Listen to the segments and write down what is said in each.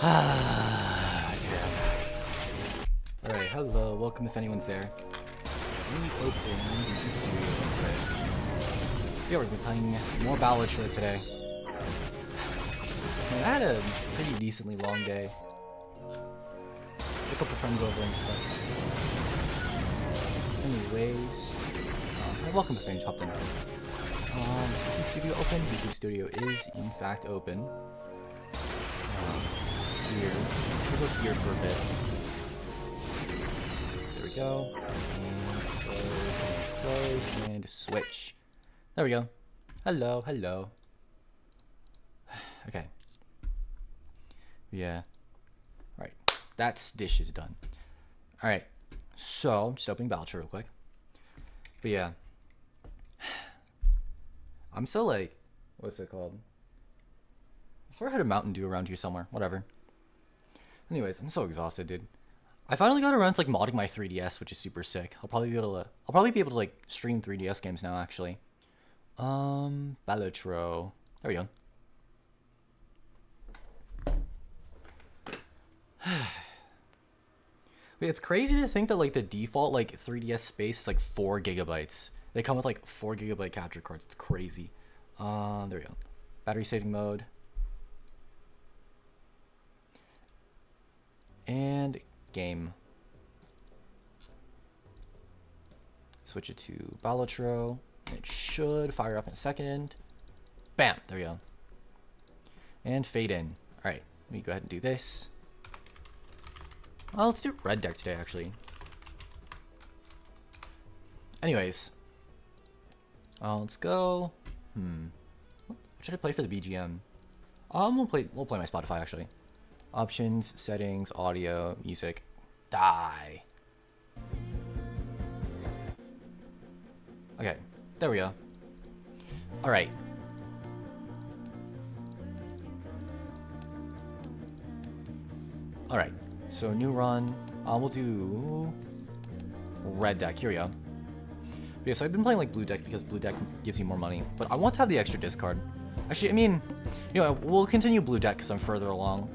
Alright, hello, welcome if anyone's there. Let me open yeah, we're playing more Backseating today. I had a pretty decently long day. A couple friends over and stuff. Anyways, welcome if anyone hopped in. YouTube Studio open. YouTube Studio is in fact open. Here, we'll go here for a bit. There we go. And close and switch. There we go. Hello, hello. Okay. Yeah. Alright. That's dishes done. Alright. So, I'm just opening Backseating real quick. But yeah. I'm so like, what's it called? I swear I had a Mountain Dew around here somewhere. Whatever. Anyways, I'm so exhausted, dude. I finally got around to like modding my 3DS, which is super sick. I'll probably be able to like stream 3DS games now, actually. Backseating. There we go. Wait, it's crazy to think that like the default like 3DS space is like 4 gigabytes. They come with like 4 gigabyte capture cards. It's crazy. There we go. Battery saving mode. And game. Switch it to Backseating. It should fire up in a second. Bam! There we go. And fade in. Alright, let me go ahead and do this. Well, let's do red deck today, actually. Anyways. Let's go. What should I play for the BGM? We'll play my Spotify, actually. Options, settings, audio, music. Die. Okay, there we go. Alright. Alright, so new run. We'll do red deck. Here we go. Yeah, so I've been playing like blue deck because blue deck gives you more money, but I want to have the extra discard. Actually, I mean, you know, we'll continue blue deck because I'm further along.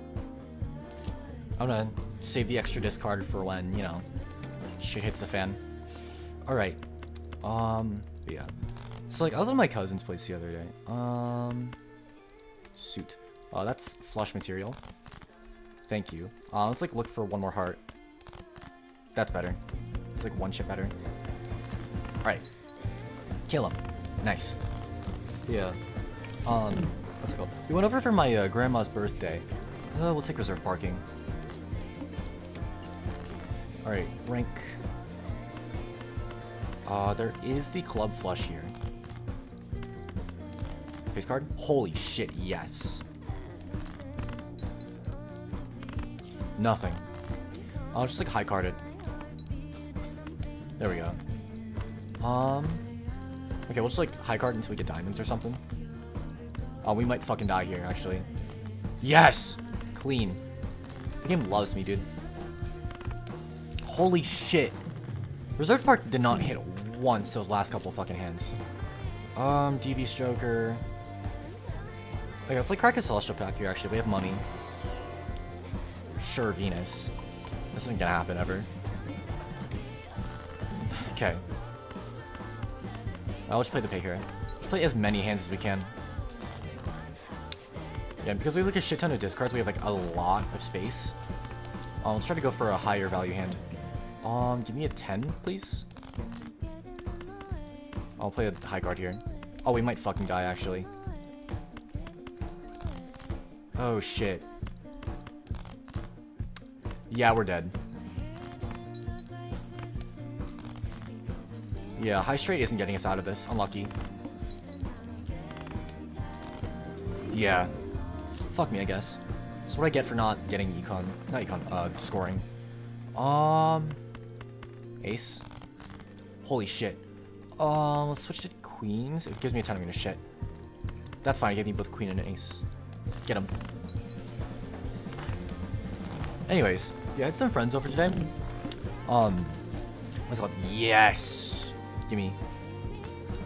I'm gonna save the extra discard for when, you know, shit hits the fan. Alright. Yeah. So like I was at my cousin's place the other day. Suit. Oh, that's flush material. Thank you. Let's like look for one more heart. That's better. It's like one chip better. Alright. Kill him. Nice. Yeah. Let's go. We went over for my grandma's birthday. We'll take reserve parking. Alright, rank. There is the club flush here. Face card? Holy shit, yes. Nothing. I'll just like high card it. There we go. Okay, we'll just like high card until we get diamonds or something. Oh, we might fucking die here, actually. Yes! Clean. The game loves me, dude. Holy shit. Reserve Park did not hit once those last couple fucking hands. DV Stroker. Okay, let's like crack a Celestial pack here, actually. We have money. Sure, Venus. This isn't gonna happen ever. Okay. Let's play the pick here. Let's play as many hands as we can. Yeah, because we have like a shit ton of discards, we have like a lot of space. Let's try to go for a higher value hand. Give me a 10, please. I'll play a high card here. Oh, we might fucking die, actually. Oh, shit. Yeah, we're dead. Yeah, high straight isn't getting us out of this. Unlucky. Yeah. Fuck me, I guess. That's what I get for not getting econ. Not econ, scoring. Ace. Holy shit. Let's switch to queens. It gives me a ton of unit shit. That's fine, I gave me both queen and an ace. Get him. Anyways, yeah, I had some friends over today. What's it called? Yes! Gimme.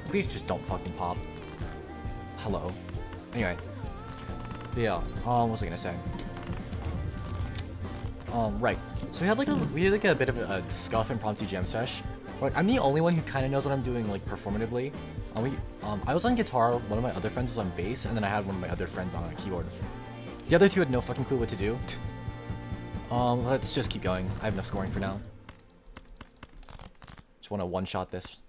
Please just don't fucking pop. Hello. Anyway. Yeah, what was I gonna say? Right. So we had like a bit of a scuff impromptu jam sesh. Like, I'm the only one who kind of knows what I'm doing, like, performatively. I was on guitar, one of my other friends was on bass, and then I had one of my other friends on a keyboard. The other two had no fucking clue what to do. Let's just keep going. I have enough scoring for now. Just want to one-shot this.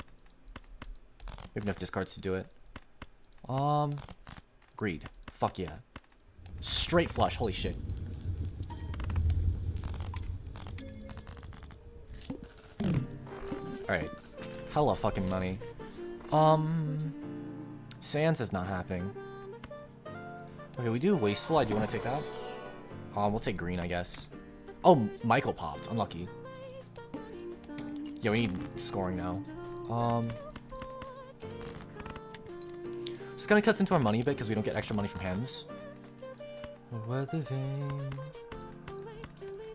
We have enough discards to do it. Greed. Fuck yeah. Straight flush, holy shit. Alright. Hella fucking money. Sans is not happening. Okay, we do wasteful. I do want to take that. We'll take green, I guess. Oh, Michael popped. Unlucky. Yeah, we need scoring now. This kind of cuts into our money a bit because we don't get extra money from hands.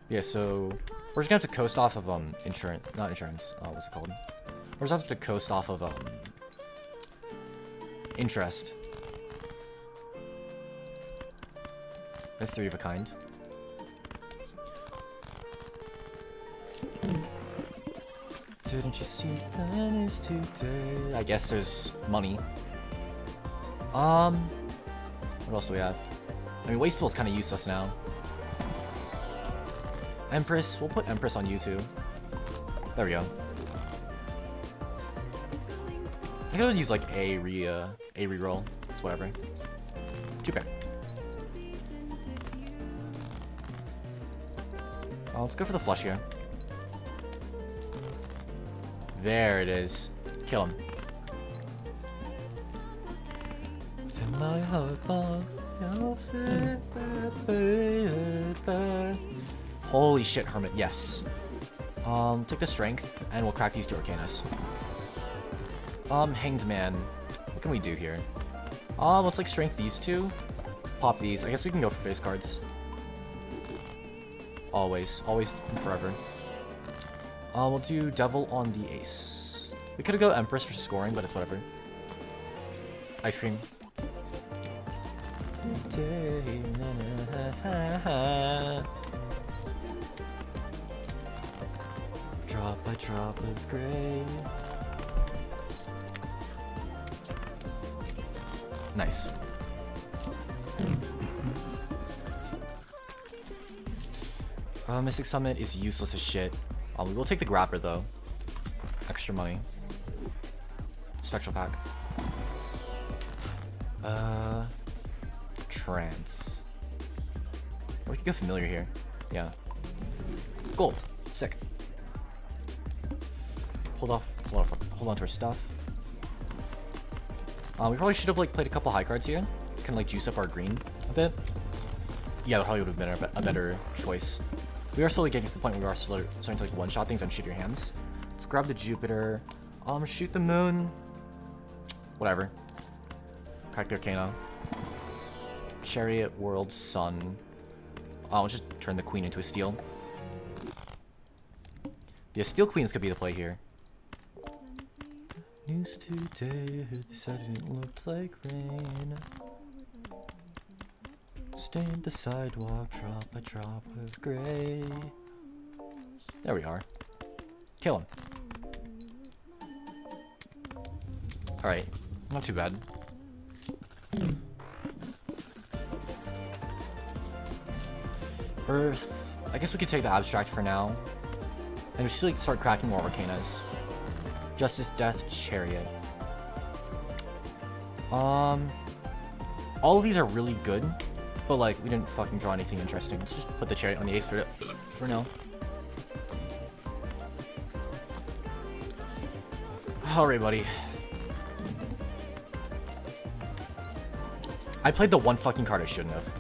Yeah, so we're just gonna have to coast off of insurance, not insurance. What's it called? We're just have to coast off of interest. That's 3 of a kind. Didn't you see that is today? I guess there's money. What else do we have? I mean, wasteful is kind of useless now. Empress, we'll put Empress on you too. There we go. I could use like a reroll. It's whatever. 2 pair. Let's go for the flush here. There it is. Kill him. Holy shit, Hermit, yes. Take the strength, and we'll crack these 2 Arcanas. Hanged Man. What can we do here? Let's like strength these 2. Pop these. I guess we can go for face cards. Always. Always and forever. We'll do Devil on the Ace. We could go Empress for scoring, but it's whatever. Ice cream. Drop by drop of gray. Nice. Mystic Summit is useless as shit. We will take the grabber though. Extra money. Spectral pack. Trance. Or we could go familiar here. Yeah. Gold. Sick. Hold on to our stuff. We probably should have like played a couple high cards here. Kind of like juice up our green a bit. Yeah, that probably would have been a better choice. We are slowly getting to the point where we are starting to like one-shot things and shoot your hands. Let's grab the Jupiter. Shoot the moon. Whatever. Crack the Arcana. Chariot, World, Sun. Let's just turn the Queen into a Steel. Yeah, Steel Queens could be the play here. News today, they said it looked like rain. Stained the sidewalk, drop by drop of gray. There we are. Kill him. Alright, not too bad. Earth. I guess we could take the abstract for now. And we should like, start cracking more Arcanas. Justice, Death, Chariot. All of these are really good, but like we didn't fucking draw anything interesting. Let's just put the Chariot on the Ace for now. Alright, buddy. I played the one fucking card I shouldn't have.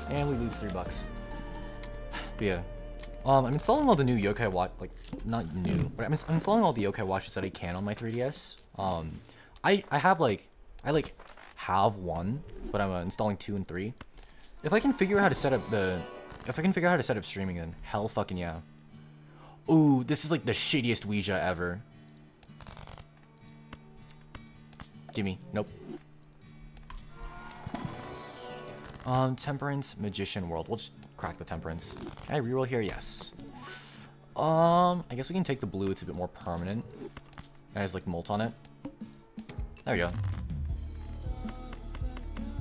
And we lose $3. But yeah. I'm installing all the new yokai watch, like, not new, but I'm installing all the yokai watches that I can on my 3DS. I have one, but I'm installing 2 and 3. If I can figure out how to set up streaming, then hell fucking yeah. Ooh, this is like the shittiest Ouija ever. Gimme. Nope. Temperance, Magician, World. We'll just crack the Temperance. Can I reroll here? Yes. I guess we can take the blue. It's a bit more permanent. And there's like molt on it. There we go.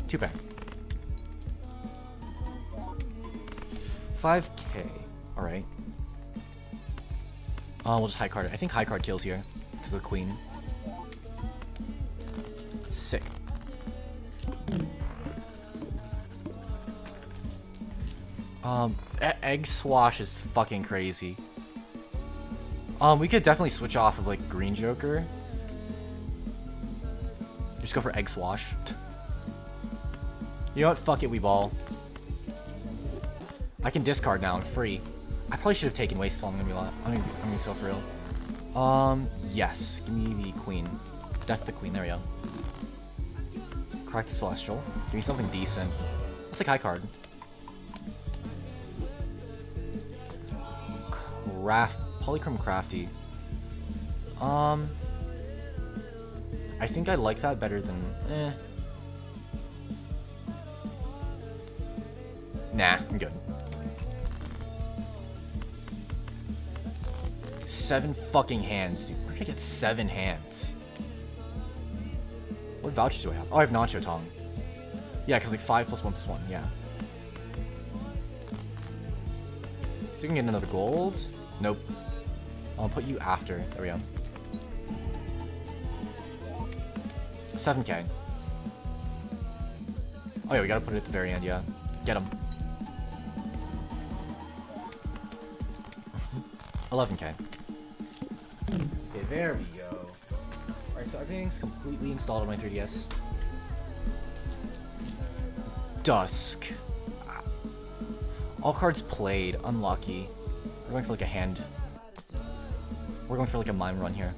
2-pack. 5k. Alright. We'll just high card it. I think high card kills here. Because of the queen. Sick. Egg swash is fucking crazy. We could definitely switch off of like green joker. Just go for egg swash. You know what? Fuck it, we ball. I can discard now. I'm free. I probably should have taken wasteful. I'm gonna be so for real. Yes. Give me the queen. Death the queen. There we go. Crack the celestial. Give me something decent. I'll take high card. Polychrome crafty. I think I like that better than Nah, I'm good. 7 fucking hands, dude. Where did I get 7 hands? What vouchers do I have? Oh, I have Nacho Tong. Yeah, because like 5 plus 1 plus 1, yeah. So we can get another gold. Nope. I'll put you after. There we go. 7k. Oh yeah, we gotta put it at the very end, yeah. Get him. 11k. Okay, there we go. Alright, so everything's completely installed on my 3DS. Dusk. All cards played. Unlucky. We're going for like a hand. We're going for like a mime run here.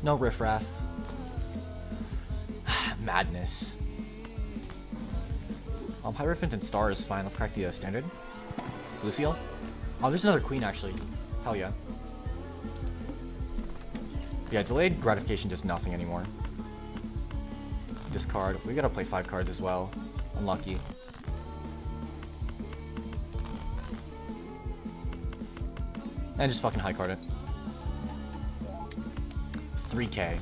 No riffraff. Madness. Hierophant and Star is fine. Let's crack the standard. Blue seal. Oh, there's another queen actually. Hell yeah. Yeah, delayed gratification does nothing anymore. Discard. We gotta play 5 cards as well. Unlucky. And just fucking high card it. 3k.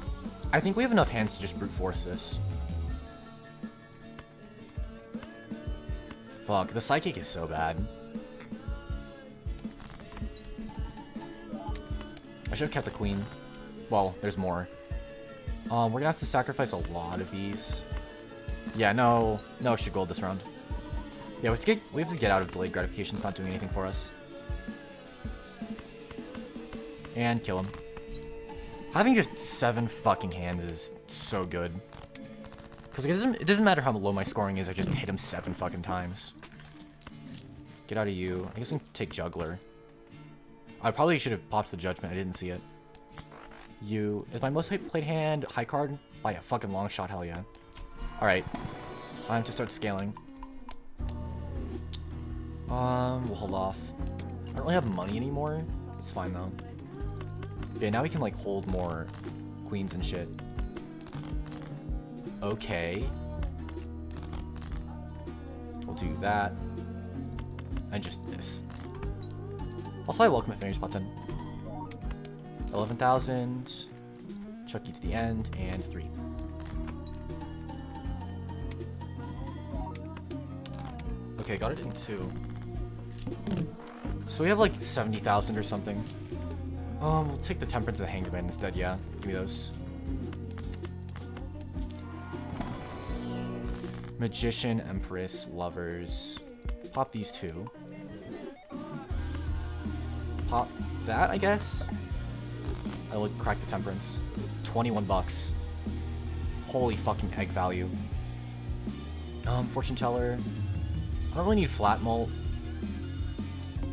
I think we have enough hands to just brute force this. Fuck, the psychic is so bad. I should have kept the queen. Well, there's more. We're gonna have to sacrifice a lot of these. Yeah, no extra gold this round. Yeah, we have to get out of delayed gratification. It's not doing anything for us. And kill him. Having just 7 fucking hands is so good. Because it doesn't matter how low my scoring is, I just hit him 7 fucking times. Get out of you. I guess we can take Juggler. I probably should have popped the Judgment, I didn't see it. You is my most played hand high card by a fucking long shot, hell yeah. Alright. Time to start scaling. We'll hold off. I don't really have money anymore. It's fine though. Yeah, now we can like hold more queens and shit. Okay. We'll do that. And just this. Also, I welcome if fingers popped in. 11,000. Chuck you to the end, and 3. Okay, got it in 2. So we have like 70,000 or something. We'll take the Temperance of the Hanged Man instead, yeah. Give me those. Magician, Empress, Lovers. Pop these 2. Pop that, I guess? I will crack the Temperance. 21 bucks. Holy fucking egg value. Fortune Teller. I don't really need flat mult.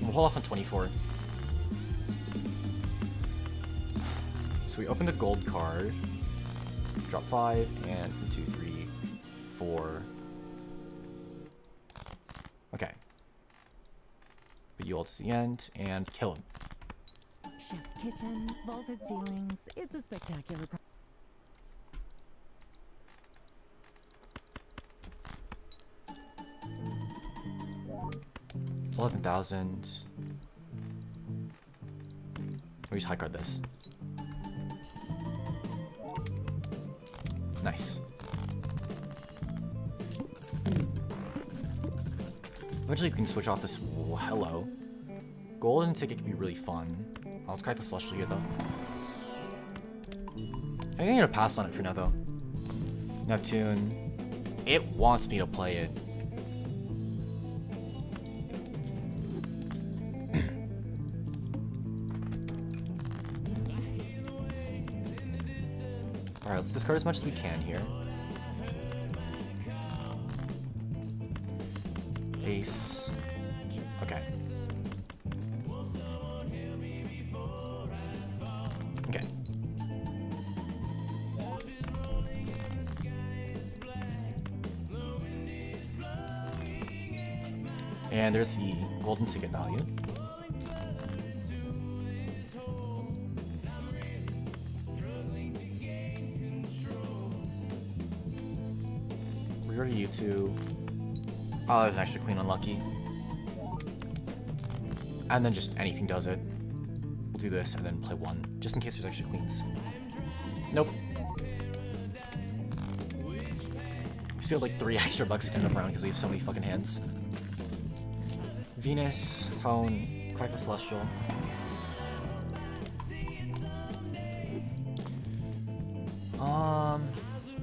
We'll hold off on 24. So we opened a gold card. Drop 5 and 1, 2, 3, 4. Okay. Put you all to the end and kill him. Chef's kitchen, vaulted ceilings. It's a spectacular. 11,000. We just high card this. Nice. Eventually we can switch off this. Whoa, hello. Golden ticket can be really fun. Let's crack the celestial here though. I think I'm gonna pass on it for now though. Neptune. It wants me to play it. Alright, let's discard as much as we can here. Ace. Okay. Okay. And there's the golden ticket value. We already you two. Oh, there's an extra queen unlucky. And then just anything does it. We'll do this and then play one, just in case there's extra queens. Nope. We still have like 3 extra bucks to end up around because we have so many fucking hands. Venus, Hone, crack the celestial.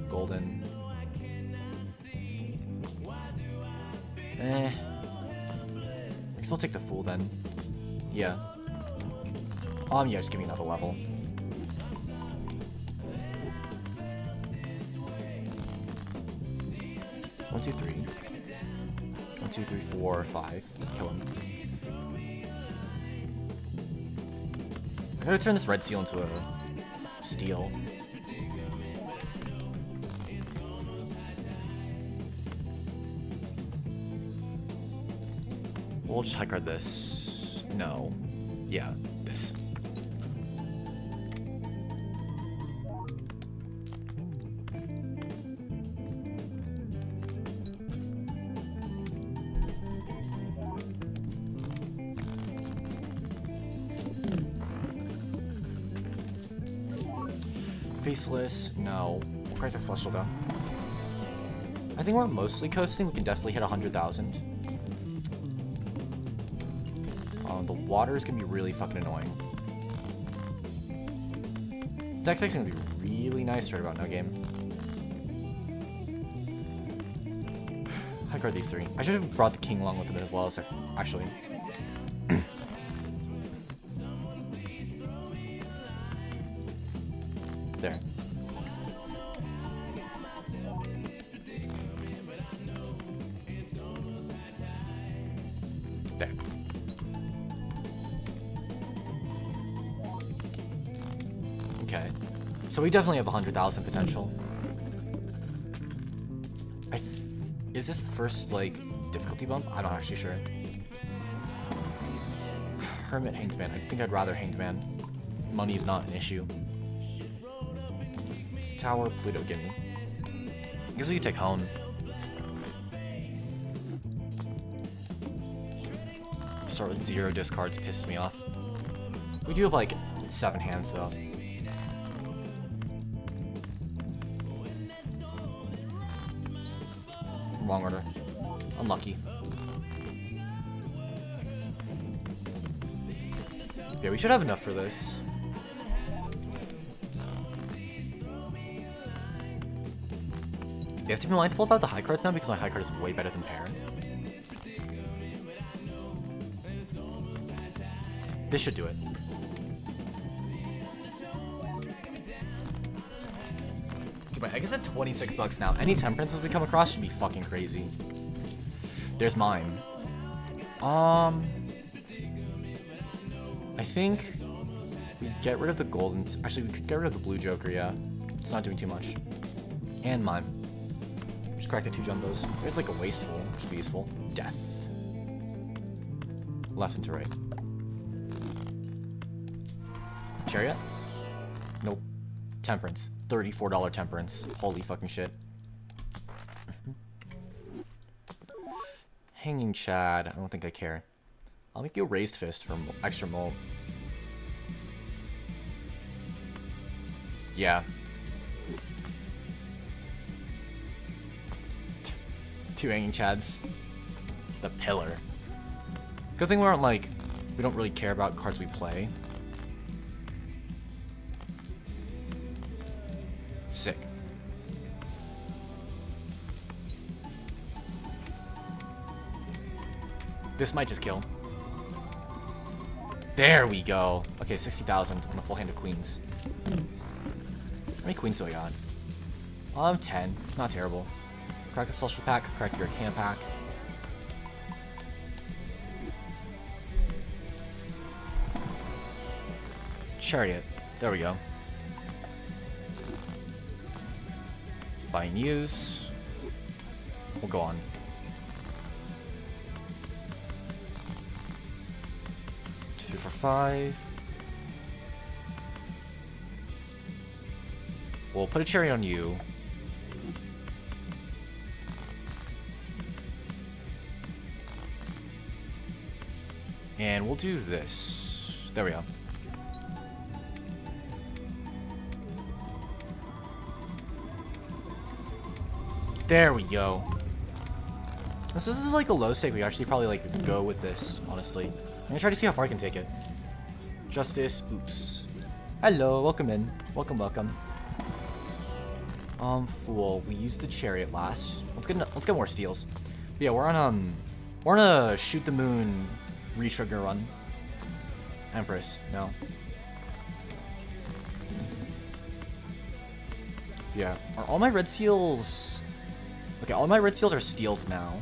Golden. I guess we'll take the fool then. Yeah. Yeah, just give me another level. One, two, three. 1, 2, 3, 4, 5. Kill him. I'm gonna turn this red seal into a steel. We'll just high card this. No. Yeah, this. Faceless, no. We'll crack the celestial though. I think we're mostly coasting. We can definitely hit 100,000. The water is gonna be really fucking annoying. Deck fixing would be really nice right about now game. High card these 3. I should have brought the king along with them as well, as actually. There. There. Okay. So we definitely have 100,000 potential. Is this the first, like, difficulty bump? I'm not actually sure. Hermit, Hanged Man. I think I'd rather Hanged Man. Money is not an issue. Tower, Pluto, gimme. I guess we could take home. Start with 0 discards, pisses me off. We do have like 7 hands though. Wrong order. Unlucky. Yeah, we should have enough for this. You have to be mindful about the high cards now because my high card is way better than pair. This should do it. Wait, I guess at 26 bucks now, any temperances we come across should be fucking crazy. There's mine. I think we get rid of the golden. Actually, we could get rid of the blue joker. Yeah, it's not doing too much. And mine. Just crack the 2 jumbos. There's like a wasteful, which would be useful. Death. Left and to right. Chariot? Nope. Temperance. $34 temperance. Holy fucking shit. Hanging Chad. I don't think I care. I'll make you a raised fist for extra mold. Yeah. Two hanging chads. The pillar. Good thing we aren't like, we don't really care about cards we play. Sick. This might just kill. There we go. Okay, 60,000 on a full hand of queens. How many queens do I got? 10. Not terrible. Crack the social pack, crack your camp pack. Chariot. There we go. Buy and use. We'll go on. Two for 5. We'll put a cherry on you. And we'll do this. There we go. There we go. This is like a low stake. We actually probably like go with this, honestly. I'm gonna try to see how far I can take it. Justice. Oops. Hello. Welcome in. Welcome, welcome. Fool. We used the chariot last. Let's get more steals. But yeah, we're on a shoot the moon retrigger run. Empress. No. Yeah. Are all my red seals? Okay, all my red seals are steeled now.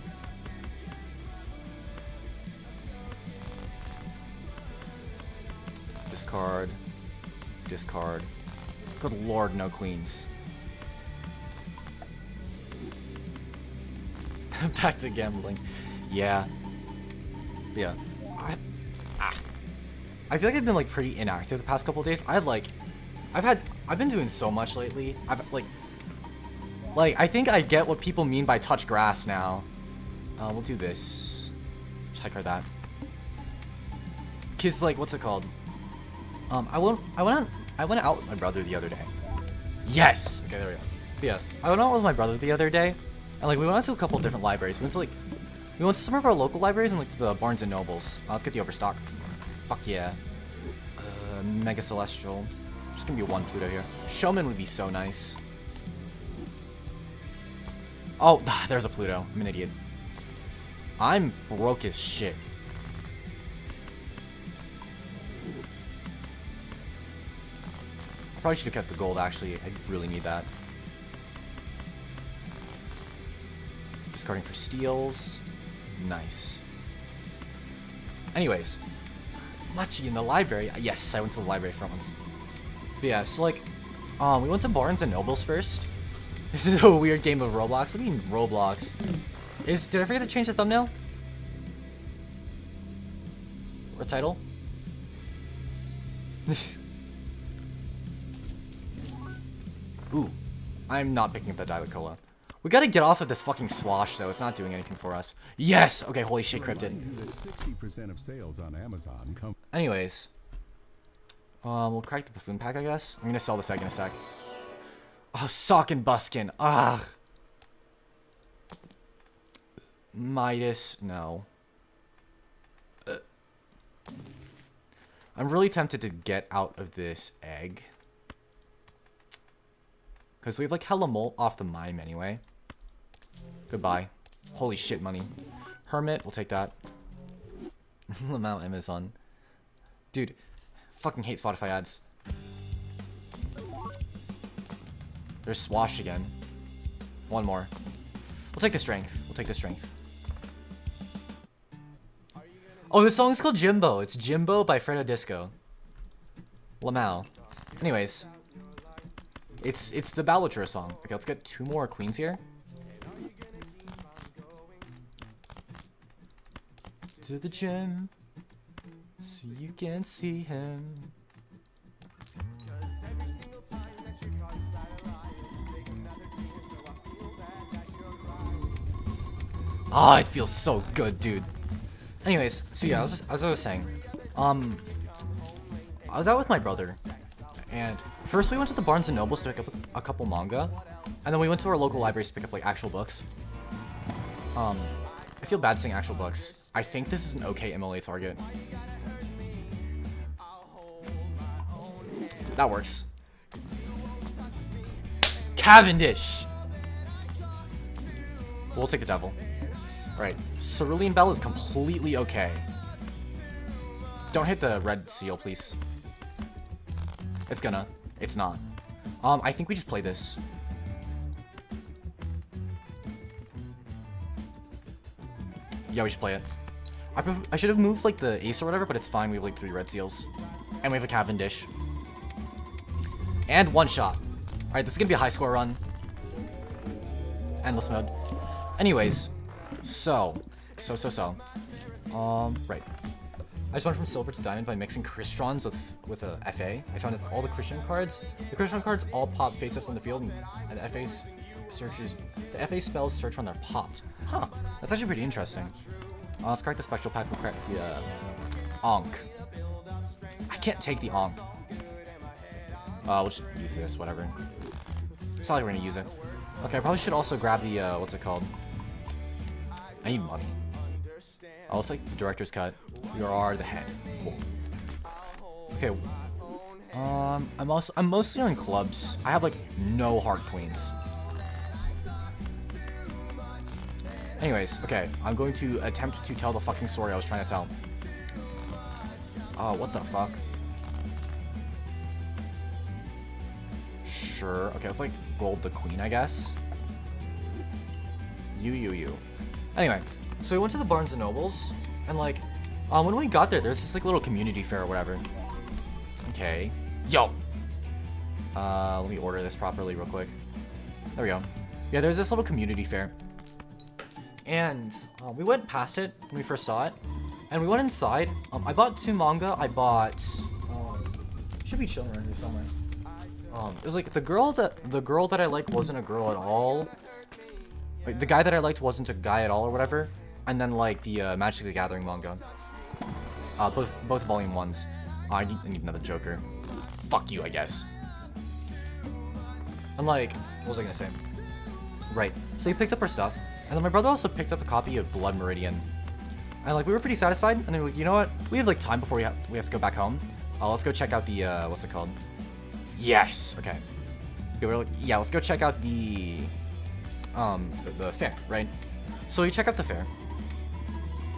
Discard. Discard. Good lord, no queens. Back to gambling. Yeah. Yeah. I feel like I've been like pretty inactive the past couple of days. I've been doing so much lately. Like, I think I get what people mean by touch grass now. We'll do this. Check out that. Cause like, what's it called? I went out with my brother the other day. Yes! Okay, there we go. But yeah, I went out with my brother the other day. And like, we went out to a couple different libraries. We went to some of our local libraries and like the Barnes and Nobles. Let's get the overstock. Fuck yeah. Mega Celestial. Just gonna be one Pluto here. Showman would be so nice. Oh, there's a Pluto. I'm an idiot. I'm broke as shit. I probably should have kept the gold, actually. I really need that. Discarding for steals. Nice. Anyways. Machi in the library. Yes, I went to the library for once. But yeah, so like, we went to Barnes and Nobles first. This is a weird game of Roblox. What do you mean Roblox? Did I forget to change the thumbnail? Or title? Ooh, I'm not picking up that Dialect Cola. We gotta get off of this fucking swash though. It's not doing anything for us. Yes. Okay. Holy shit, cryptid. 60% of sales on Amazon come. Anyways, we'll crack the buffoon pack, I guess. I'm gonna sell this egg in a sec. Oh, sock and buskin. Ugh. Midas, no. I'm really tempted to get out of this egg. Because we have like hella molt off the mime anyway. Goodbye. Holy shit, money. Hermit, we'll take that. lmao Amazon. Dude, fucking hate Spotify ads. There's Swash again. One more. We'll take the strength. We'll take the strength. Oh, this song is called Jimbo. It's Jimbo by Fredo Disco. lmao. Anyways. It's the Ballature song. Okay, let's get 2 more queens here. To the gym. So you can see him. Ah, it feels so good, dude. Anyways, so yeah, as I was saying, I was out with my brother, and first we went to the Barnes and Nobles to pick up a couple manga, and then we went to our local libraries to pick up like actual books. I feel bad saying actual books. I think this is an okay MLA target. That works. Cavendish! We'll take the devil. Right. Cerulean Bell is completely okay. Don't hit the red seal, please. It's gonna. It's not. I think we just play this. Yeah, we should play it. I should have moved, like, the ace or whatever, but it's fine. We have, like, 3 red seals. And we have a Cavendish. And 1 shot. Alright, this is gonna be a high score run. Endless mode. Anyways. Right. I just went from silver to diamond by mixing Crystons with a FA. I found that all the Christian cards all pop face-ups on the field, and the FA spells search when they're popped. Huh. That's actually pretty interesting. Let's crack the spectral pack. We'll crack the Ankh. I can't take the Ankh. We'll just use this, whatever. It's not like we're gonna use it. Okay, I probably should also grab the, what's it called? I need money. Oh, it's like the director's cut. You are the head. Cool. Okay. I'm mostly on clubs. I have like no heart queens. Anyways, okay. I'm going to attempt to tell the fucking story I was trying to tell. Oh, what the fuck? Sure. Okay, let's like gold the queen, I guess. You. Anyway, so we went to the Barnes and Nobles, and like, when we got there, there's this like little community fair or whatever. Okay. Yo! Let me order this properly real quick. There we go. Yeah, there's this little community fair. And we went past it when we first saw it, and we went inside. I bought 2 manga. I bought, should be chilling around here somewhere. It was like the girl that I liked wasn't a girl at all. Like, the guy that I liked wasn't a guy at all or whatever. And then like the Magic the Gathering manga. Both volume 1s. I need another Joker. Fuck you, I guess. And like, what was I gonna say? Right. So he picked up our stuff, and then my brother also picked up a copy of Blood Meridian. And like, we were pretty satisfied. And then we were like, you know what? We have like time before we have to go back home. Let's go check out the what's it called? Yes. Okay. We were like, yeah, let's go check out the fair, right? So we check out the fair,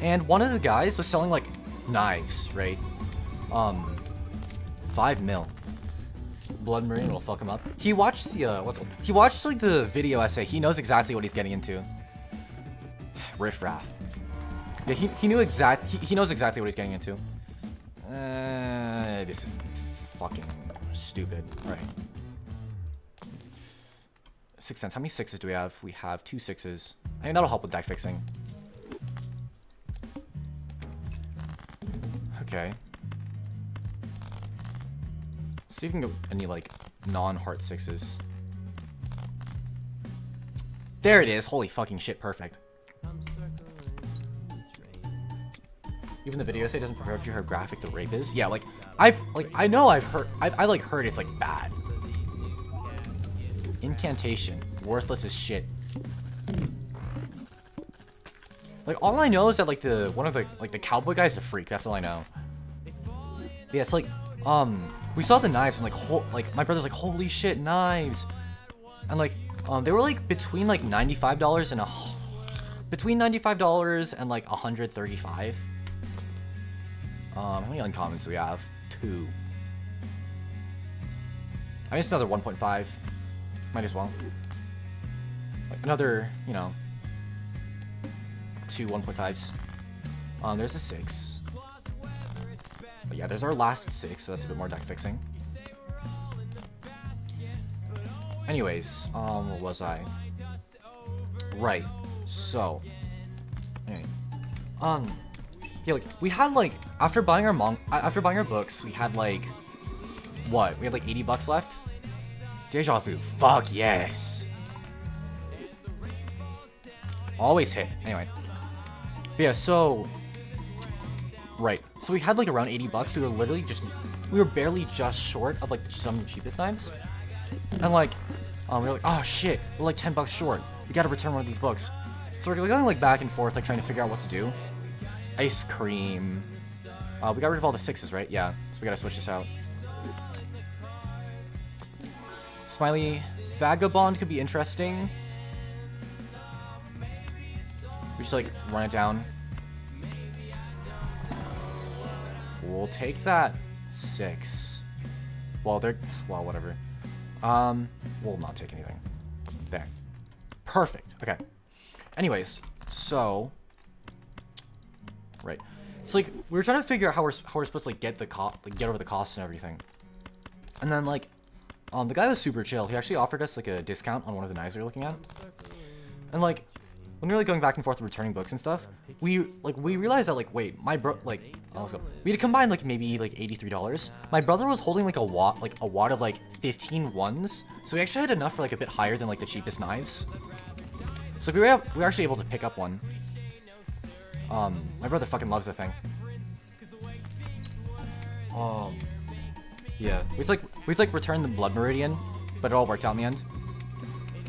and one of the guys was selling like knives, right? 5 mil. Blood Meridian will fuck him up. He watched the he watched like the video essay. He knows exactly what he's getting into. Riff Raff. Yeah, he knows exactly what he's getting into. This is fucking stupid. All right. 6 cents. How many 6s do we have? We have 2 6s. I mean, that'll help with deck fixing. Okay. See if we can get any, like, non-heart 6s. There it is. Holy fucking shit. Perfect. Even the video essay doesn't prepare you how graphic the rape is. Yeah, like, I heard it's, like, bad. Incantation. Worthless as shit. Like, all I know is that, like, the cowboy guy's a freak. That's all I know. But yeah, it's like, we saw the knives and, like, my brother's like, holy shit, knives. And, like, they were, like, between, like, $95 and between $95 and, like, $135. How many uncommons do we have? 2. I guess another 1.5. Might as well. Like another, you know, 2 1.5s. There's a 6. But yeah, there's our last 6, so that's a bit more deck fixing. Anyways, where was I? Right. So, anyway, yeah, like we had like after buying our books, we had like what? We had like $80 left. Deja vu. Fuck yes. Always hit. Anyway. But yeah, so Right. So we had like around 80 bucks. We were barely just short of like some of the cheapest knives. And like, we were like, oh shit, we're like 10 bucks short. We gotta return one of these books. So we're going like back and forth, like trying to figure out what to do. Ice cream. We got rid of all the 6s, right? Yeah. So we gotta switch this out. Smiley. Vagabond could be interesting. We just like run it down. We'll take that 6. Well, whatever. We'll not take anything. There. Perfect. Okay. Anyways, so right. So like we were trying to figure out how we're supposed to like get over the costs and everything. And then like the guy was super chill. He actually offered us like a discount on one of the knives we were looking at. And like when we were like going back and forth returning books and stuff, we realized that like wait, we had to combine like maybe like $83. My brother was holding like a wad of like 15 ones, so we actually had enough for like a bit higher than like the cheapest knives. So we were actually able to pick up one. My brother fucking loves the thing. Yeah, we returned the blood meridian, but it all worked out in the end.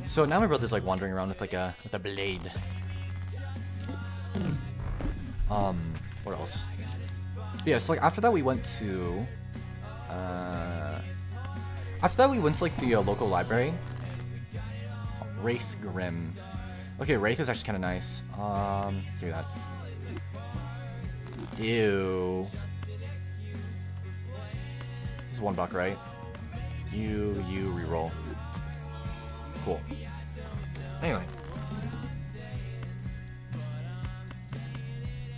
So now my brother's like wandering around with a blade. What else? But yeah, so like after that we went to like the local library. Wraith Grim. Okay, Wraith is actually kind of nice. Give me that. Ew. This is $1, right? You reroll. Cool. Anyway.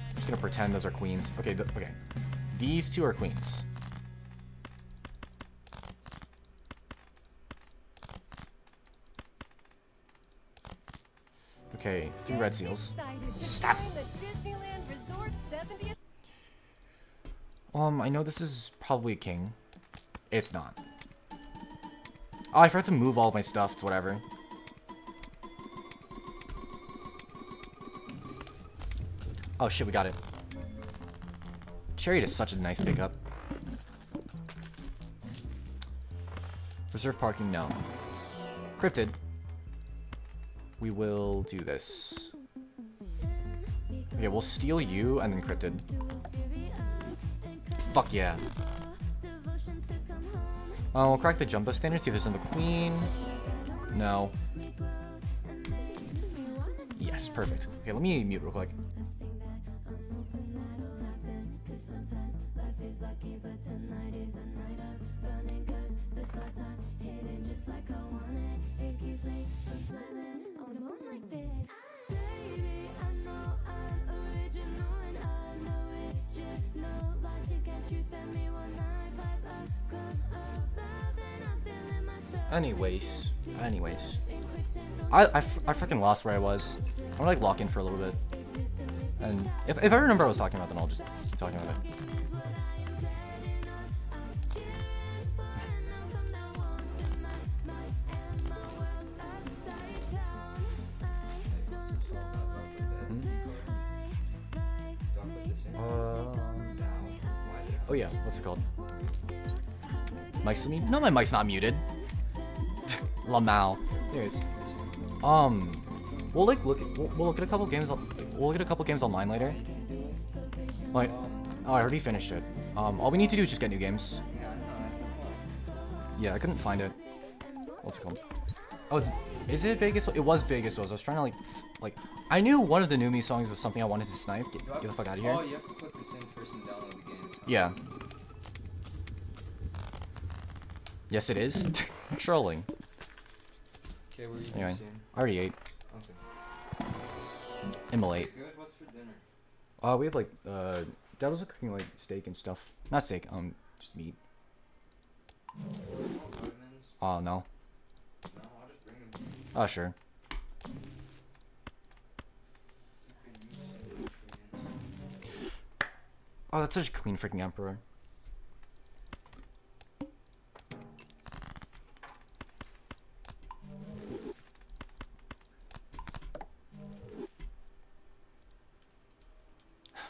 I'm just gonna pretend those are queens. Okay, okay. These two are queens. Okay, 3 red seals. Stop. I know this is probably a king. It's not. Oh, I forgot to move all of my stuff. It's whatever. Oh shit, we got it. Chariot is such a nice pickup. Reserve parking, no. Cryptid. We will do this. Okay, we'll steal you and then cryptid. Fuck yeah. We'll crack the jumbo standard, see if there's another queen. No. Yes, perfect. Okay, let me mute real quick. Anyways. I freaking lost where I was. I'm gonna like lock in for a little bit. And if I remember what I was talking about, then I'll just keep talking about it. Oh yeah, what's it called? Mic's muted? No, my mic's not muted. lmao. Anyways, we'll look at a couple games. We'll look at a couple games online later. Like, oh, I already finished it. All we need to do is just get new games. Yeah, I couldn't find it. What's it called? Oh, is it Vegas? It was Vegas. I was trying to like, I knew one of the Numi songs was something I wanted to snipe. Get the fuck out of here. Oh, you have to put this in first and download the game. Yeah. Yes, it is. Trolling. Okay, we're eating Anyway, soon. I already ate. Okay. Immolate. Good. What's for dinner? We have like Dad was cooking like steak and stuff. Not steak, just meat. Vitamins? Oh no. No, I'll just bring them. Oh sure. Oh, that's such a clean freaking emperor.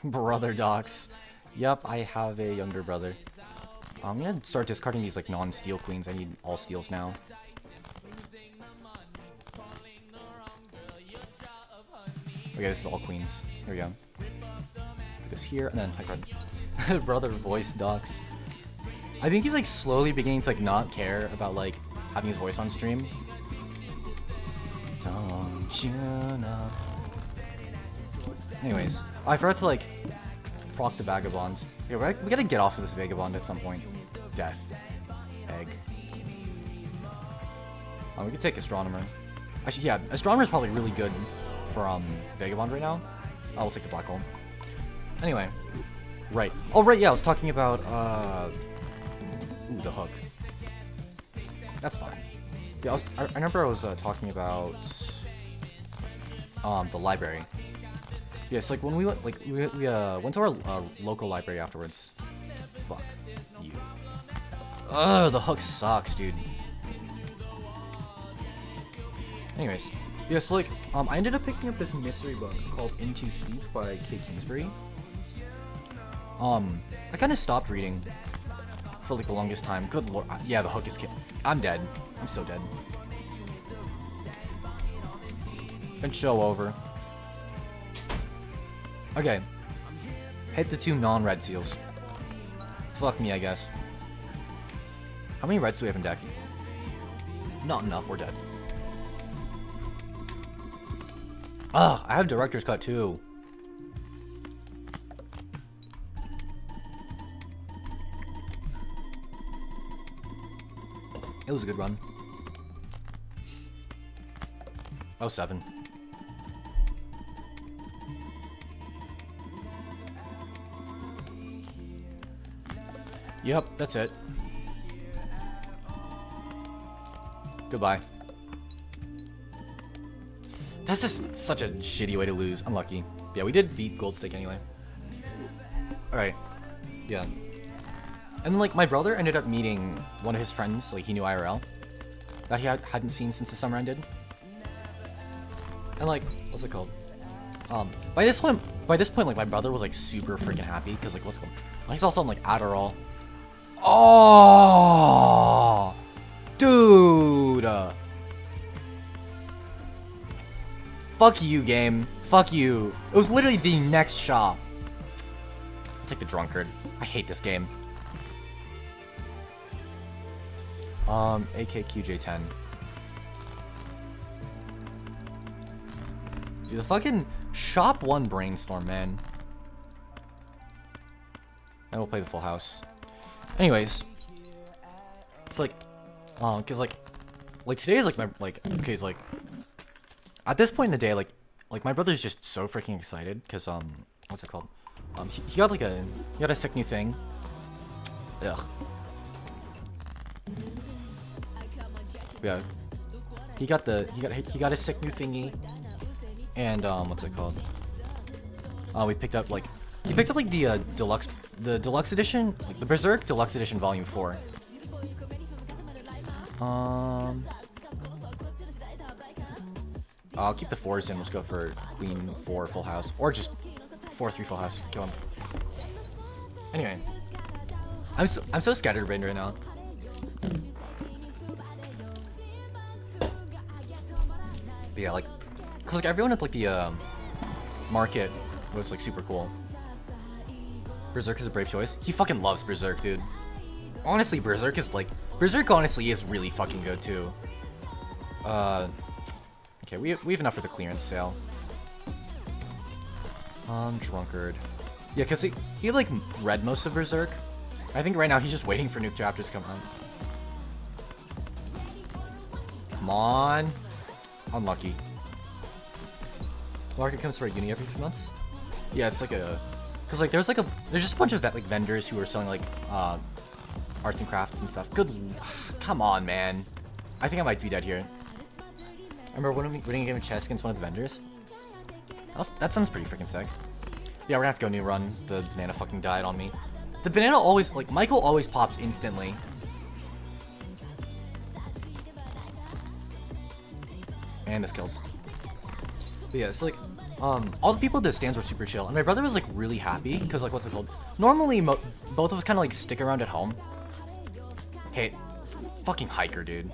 Brother doxx. Yep, I have a younger brother. I'm gonna start discarding these like non-steel queens. I need all steels now. Okay, this is all queens. Here we go. Put this here, and then I got brother voice doxx. I think he's like slowly beginning to like not care about like having his voice on stream. Don't you know? Anyways, I forgot to like frock the vagabond. Yeah, we gotta get off of this vagabond at some point. Death. Egg. We could take astronomer. Actually, yeah, astronomer is probably really good for vagabond right now. We'll take the black hole. Anyway, right. Oh right, yeah, I was talking about ooh, the hook. That's fine. Yeah, I remember I was talking about the library. Yeah, it's like when we went, we went to our local library afterwards. Fuck you. Ugh, the hook sucks, dude. Anyways, yeah, so like, I ended up picking up this mystery book called Into Steep by Kate Kingsbury. I kind of stopped reading for like the longest time. Good lord, yeah, the hook is I'm dead. I'm so dead. And show over. Okay. Hit the 2 non-red seals. Fuck me, I guess. How many reds do we have in deck? Not enough, we're dead. Ugh, I have director's cut too. It was a good run. 07. Yep, that's it. Goodbye. That's just such a shitty way to lose. Unlucky. Yeah, we did beat Gold Stake anyway. Alright. Yeah. And like my brother ended up meeting one of his friends, like he knew IRL, that he hadn't seen since the summer ended. And like, what's it called? By this point, like my brother was like super freaking happy because like, what's it called? He's also on like Adderall. Oh, dude. Fuck you, game. Fuck you. It was literally the next shop. I'll take the drunkard. I hate this game. AKQJ10. Dude, the fucking shop 1 brainstorm, man. And we'll play the full house. Anyways, it's like, cause like today is like my okay, it's like at this point in the day, like my brother's just so freaking excited, cause what's it called? He got like he got a sick new thing. Ugh. Yeah, he got a sick new thingy, and what's it called? We picked up like the deluxe edition, like the Berserk Deluxe Edition Volume 4. I'll keep the 4s in. Let's go for Queen 4 full house, or just 4-3 full house. Kill him. Anyway, I'm so scatterbrained right now. But yeah, like, cause like everyone at like the market was like super cool. Berserk is a brave choice. He fucking loves Berserk, dude. Honestly, Berserk honestly is really fucking good too. Okay, we have enough for the clearance sale. Drunkard. Yeah, cause he like read most of Berserk. I think right now he's just waiting for new chapters to come out. Come on. Unlucky. Market comes to our uni every few months. Yeah, it's like a, cause like there's just a bunch of like vendors who are selling like arts and crafts and stuff. Good, come on, man. I think I might be dead here. I remember winning a game of chess against one of the vendors. That sounds pretty freaking sick. Yeah, we're gonna have to go new run. The banana fucking died on me. The banana always, like, Michael always pops instantly. And this kills. But yeah, it's like, all the people at the stands were super chill, and my brother was like really happy because like what's it called? Normally, both of us kind of like stick around at home. Hey, fucking hiker, dude.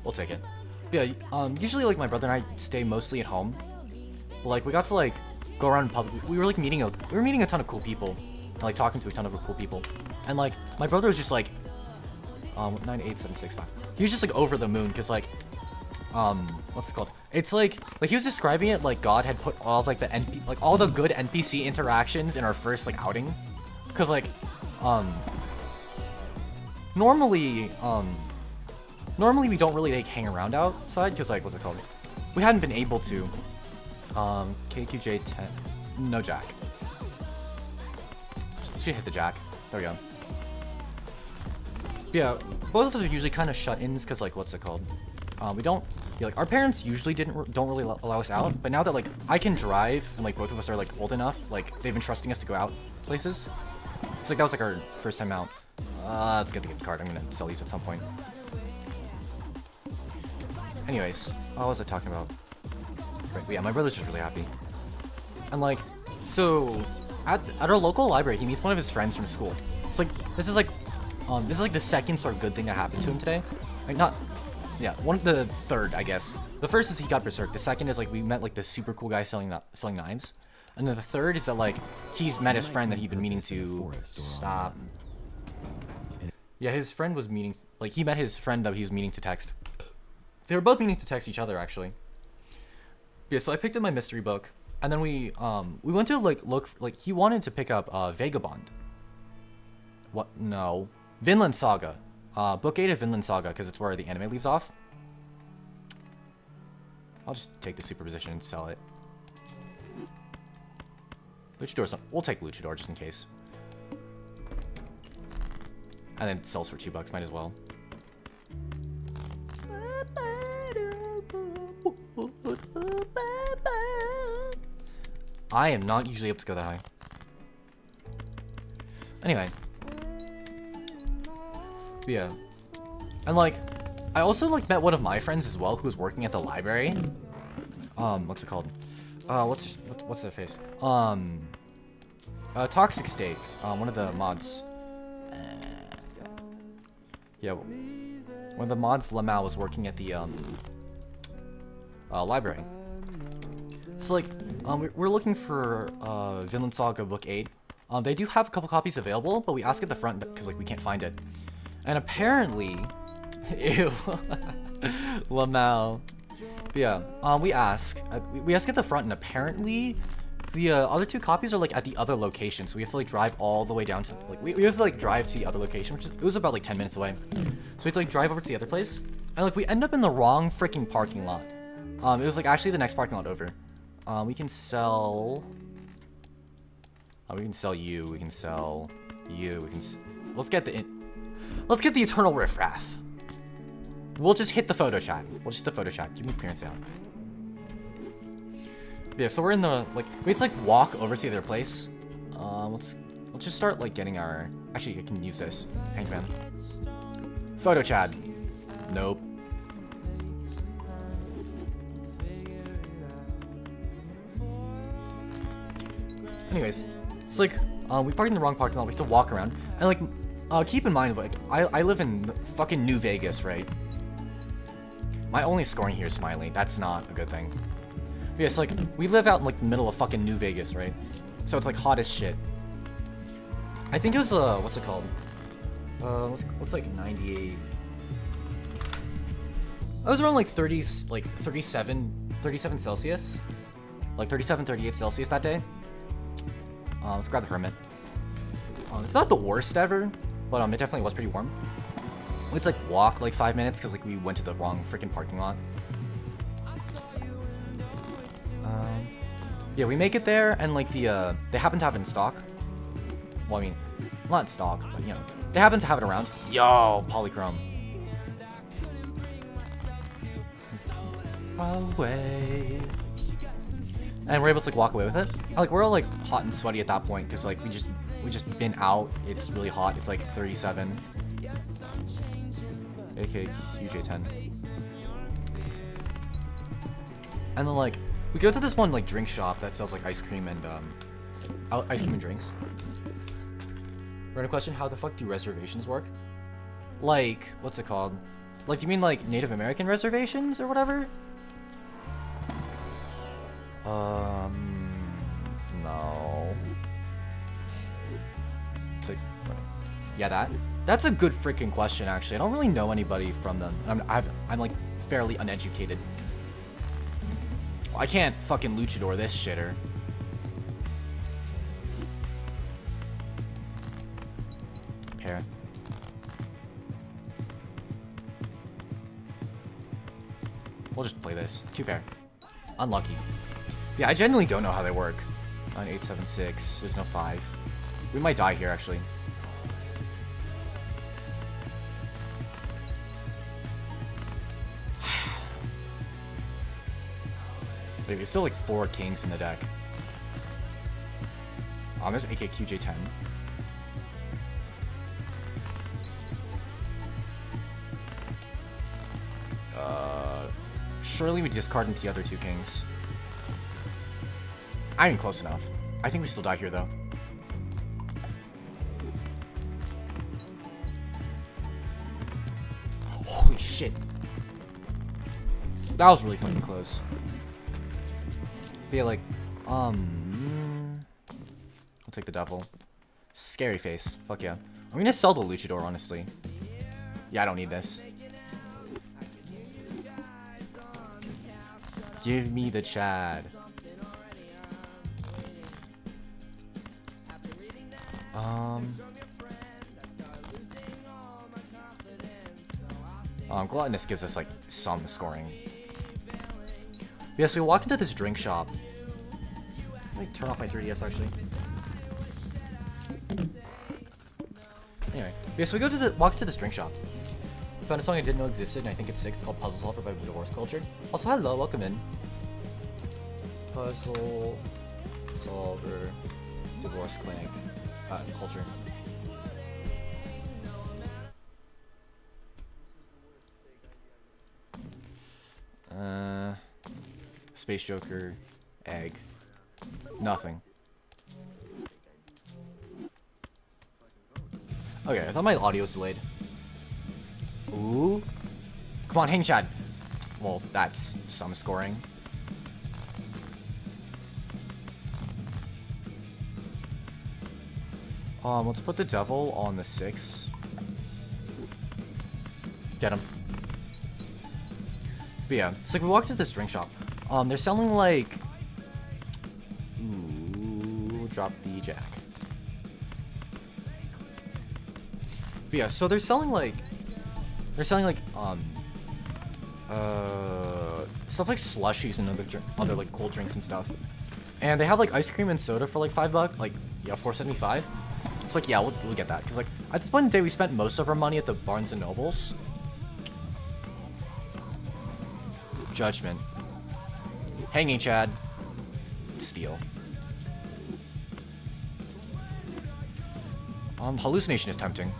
We'll take it. But yeah, usually like my brother and I stay mostly at home. But, like we got to like go around in public. We were like meeting a ton of cool people, and, like talking to a ton of cool people, and like my brother was just like 98765. He was just like over the moon because like what's it called? It's like he was describing it like God had put all of like all the good NPC interactions in our first like outing, because like normally we don't really like hang around outside because like what's it called? We hadn't been able to. KQJ10, no jack. Should hit the jack. There we go. Yeah, both of us are usually kind of shut-ins because like what's it called? We don't. Yeah, like our parents usually don't really allow us out, but now that like I can drive and like both of us are like old enough, like they've been trusting us to go out places. It's like that was like our first time out. Let's get the gift card. I'm gonna sell these at some point. Anyways, what was I talking about? Right, yeah, my brother's just really happy. And like, so at our local library, he meets one of his friends from school. It's like this is like the second sort of good thing that happened to him today. Like one of the third, I guess. The first is he got berserk. The second is like we met like this super cool guy selling knives. And then the third is that like he's met his friend that he'd been meaning to stop. Yeah, his friend was meaning he met his friend that he was meaning to text. They were both meaning to text each other actually. Yeah, so I picked up my mystery book, and then we went to look he wanted to pick up Vagabond. What? No, Vinland Saga. Book 8 of Vinland Saga, because it's where the anime leaves off. I'll just take the superposition and sell it. Luchador, we'll take Luchador just in case. And then it sells for $2, might as well. I am not usually able to go that high. Anyway. Yeah. And like, I also like met one of my friends as well who was working at the library. What's it called? What's their face? Toxic Steak. One of the mods. Yeah. One of the mods, lmao, was working at the library. So like, we're looking for Vinland Saga Book 8. They do have a couple copies available, but we ask at the front because like we can't find it. And apparently, ew, lmao. But yeah, we ask at the front, and apparently, the other two copies are like at the other location, so we have to like drive all the way down to like we have to like drive to the other location, which it was about like 10 minutes away. So we have to like drive over to the other place, and like we end up in the wrong freaking parking lot. It was like actually the next parking lot over. We can sell. We can sell you. We can sell you. Let's get the eternal riffraff. We'll just hit the photo chat. Give me clearance down. Yeah, so we're in the we have to like walk over to the other place. Let's just start like getting our. Actually, I can use this. Thanks, man. Photo chat. Nope. Anyways, it's like we parked in the wrong parking lot. We have to walk around, and like keep in mind, like I live in fucking New Vegas, right? My only scoring here is Smiley. That's not a good thing. But yeah, so like we live out in like the middle of fucking New Vegas, right? So it's like hot as shit. I think it was what's it called? What's like 98? I was around like 30s, like 37 Celsius, like 37, 38 Celsius that day. Let's grab the Hermit. It's not the worst ever, but it definitely was pretty warm. We had to like walk like 5 minutes because like we went to the wrong freaking parking lot. Yeah, we make it there, and like they happen to have it in stock. Well, I mean, not in stock, but you know, they happen to have it around. Yo, polychrome. Away. And we're able to like walk away with it. Like we're all like hot and sweaty at that point because like we just been out. It's really hot. It's like 37. AK UJ10. And then like We go to this one like drink shop that sells like ice cream and ice cream and drinks. Random question: how the fuck do reservations work? Like, what's it called? Like, do you mean like Native American reservations or whatever? No. It's like, yeah, that's a good freaking question. Actually, I don't really know anybody from them. I'm like fairly uneducated. I can't fucking luchador this shitter. Pair. We'll just play this. 2 pair. Unlucky. Yeah, I genuinely don't know how they work. 9, 8, 7, 6. There's no 5. We might die here, actually. So there's still like 4 kings in the deck. There's AKQJ10. Surely we discard into the other 2 kings. I mean, close enough. I think we still die here, though. Holy shit. That was really fucking close. But yeah, like, I'll take the devil. Scary face. Fuck yeah. I'm gonna sell the luchador, honestly. Yeah, I don't need this. Give me the Chad. Gluttonous gives us like some scoring. Yeah, so we walk into this drink shop. Let me turn off my 3DS actually. Anyway, yeah, so we walk into this drink shop. We found a song I didn't know existed, and I think it's sick. It's called Puzzle Solver by Divorce Culture. Also, hello, welcome in. Puzzle Solver Divorce Clan Culture. Space Joker, egg, nothing. Okay, I thought my audio was delayed. Ooh. Come on, hang Chad. Well, that's some scoring. Let's put the devil on the 6. Get him. But yeah, so we walked to this drink shop. They're selling like... Ooh, drop the jack. But yeah, so they're selling like... stuff like slushies and other like cold drinks and stuff. And they have like ice cream and soda for like $5, like, yeah, $4.75. It's like, yeah, we'll get that. Because like, at this point in the day, we spent most of our money at the Barnes & Nobles. Judgment. Hanging Chad. Steal. Hallucination is tempting.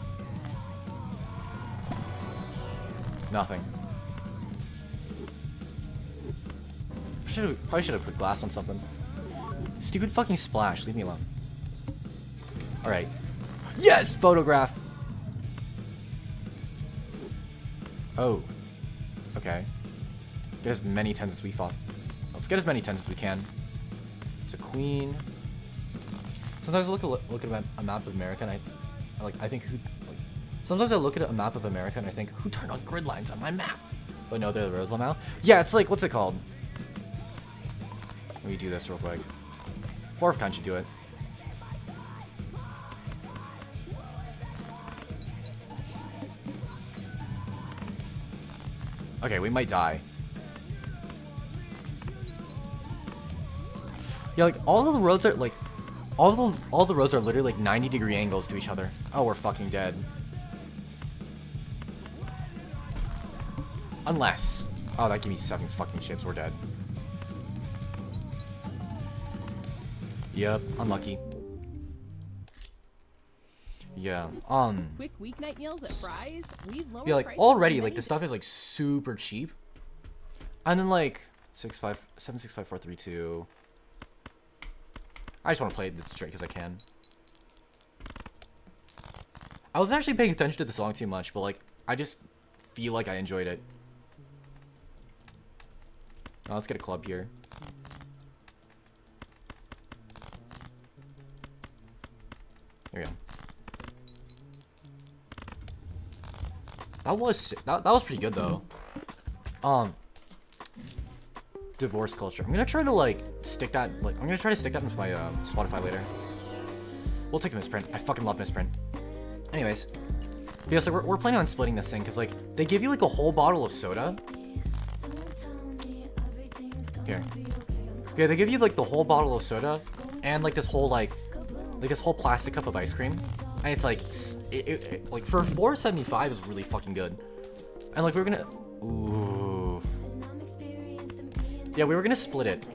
Nothing. Probably should have put glass on something. Stupid fucking splash. Leave me alone. Alright. Yes! Photograph! Oh. Okay. Get as many 10s as we thought. Let's get as many 10s as we can. It's a queen. Sometimes I look at a map of America and I think sometimes I look at a map of America and I think, who turned on grid lines on my map? But no, they're the Rose lmao. Yeah, it's like, what's it called? Let me do this real quick. 4 of kind should do it. Okay, we might die. Yeah, like all the roads are like all the roads are literally like 90-degree angles to each other. Oh, we're fucking dead. Unless, oh, that gave me 7 fucking chips. We're dead. Yep, unlucky. Yeah. Quick weeknight meals at Fry's. We've lowered Yeah, like prices already, on like many the stuff is like super cheap, and then like 7654332. I just want to play it straight because I can. I wasn't actually paying attention to the song too much, but like I just feel like I enjoyed it. Let's get a club here. There we go. That was pretty good though. Divorce culture. I'm gonna try to like stick that into my Spotify later. We'll take a misprint. I fucking love misprint. Anyways, yeah, so we're planning on splitting this thing because like they give you like a whole bottle of soda. Here. Yeah, they give you like the whole bottle of soda and like this whole this whole plastic cup of ice cream, and it's like like for $4.75 is really fucking good. And like we're gonna, ooh, yeah, we were gonna split it.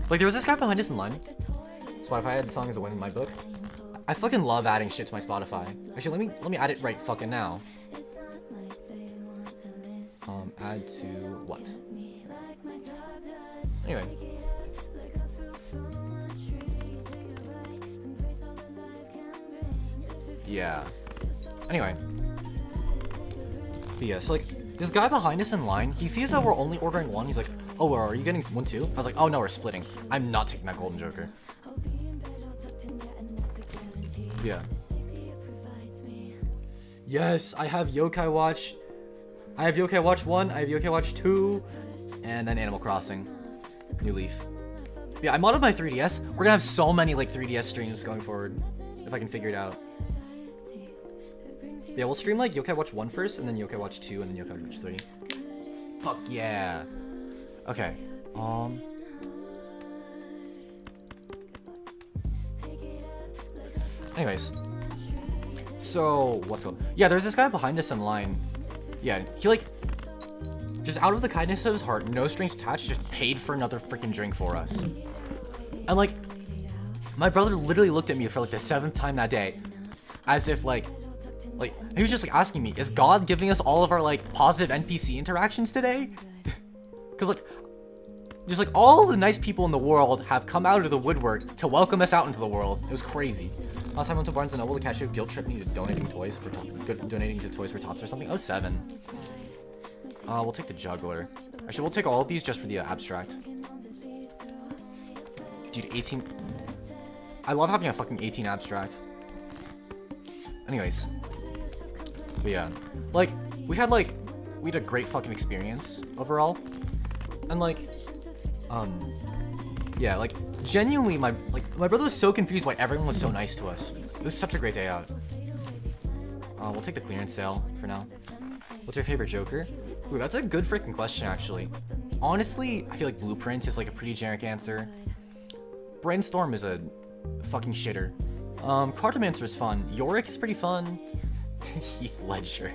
Like there was this guy behind us in line. Spotify had the song as a win in my book. I fucking love adding shit to my Spotify. Actually, let me add it right fucking now. Add to what? Anyway. Yeah. Anyway. But yeah, so like, this guy behind us in line, he sees that we're only ordering one. He's like, oh, are you getting one too? I was like, oh no, we're splitting. I'm not taking that golden joker. Yeah. Yes, I have Yokai Watch. I have Yokai Watch 1, I have Yokai Watch 2, and then Animal Crossing. New Leaf. Yeah, I modded my 3DS. We're gonna have so many like 3DS streams going forward, if I can figure it out. Yeah, we'll stream like Yokai Watch 1 first, and then Yokai Watch 2, and then Yokai Watch 3. Fuck yeah. Okay. Anyways. So, what's up? Yeah, there's this guy behind us in line. Yeah, he like, just out of the kindness of his heart, no strings attached, just paid for another freaking drink for us. And like, my brother literally looked at me for like the 7th time that day, as if like he was just like asking me, is God giving us all of our like positive NPC interactions today? Because like, just like all the nice people in the world have come out of the woodwork to welcome us out into the world. It was crazy. Last time I went to Barnes & Noble to catch a guilt trip me to donating to Toys for Tots or something. 07. We'll take the juggler. Actually, we'll take all of these just for the abstract. Dude, 18. I love having a fucking 18 abstract. Anyways. But yeah. Like, we had a great fucking experience overall. And like, yeah, like, genuinely, my brother was so confused why everyone was so nice to us. It was such a great day out. We'll take the clearance sale for now. What's your favorite Joker? Ooh, that's a good freaking question, actually. Honestly, I feel like Blueprint is like a pretty generic answer. Brainstorm is a fucking shitter. Cartomancer is fun. Yorick is pretty fun. Heath Ledger.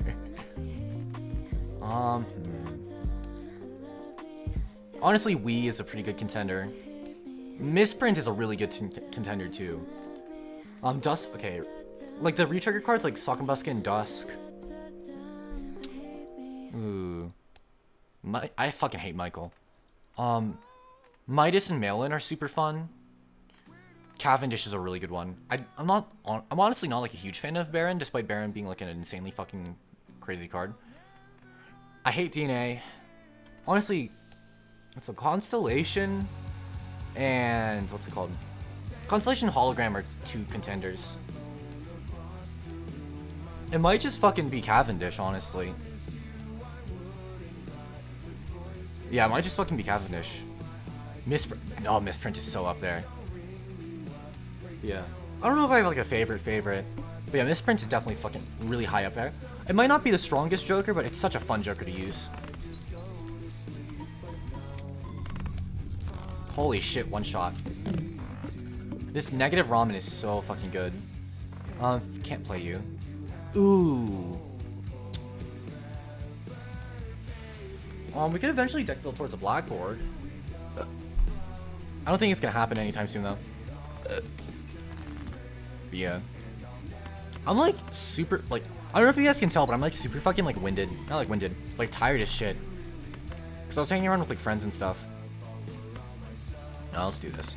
Honestly, Wii is a pretty good contender. Misprint is a really good contender too. Dusk, okay. Like the retrigger cards like Sock-and-Buska and Dusk. Ooh. I fucking hate Michael. Midas and Malin are super fun. Cavendish is a really good one. I'm honestly not like a huge fan of Baron, despite Baron being like an insanely fucking crazy card. I hate DNA. Honestly, it's a Constellation and what's it called? Constellation and Hologram are two contenders. It might just fucking be Cavendish, honestly. Yeah, it might just fucking be Cavendish. Misprint is so up there. Yeah. I don't know if I have like a favorite. But yeah, Misprint is definitely fucking really high up there. It might not be the strongest Joker, but it's such a fun Joker to use. Holy shit, one shot. This negative ramen is so fucking good. Can't play you. Ooh. We could eventually deck build towards a blackboard. I don't think it's gonna happen anytime soon though. But yeah. I'm like super, like, I don't know if you guys can tell, but I'm like super fucking like winded. Not like winded, like tired as shit. Cause I was hanging around with like friends and stuff. No, let's do this.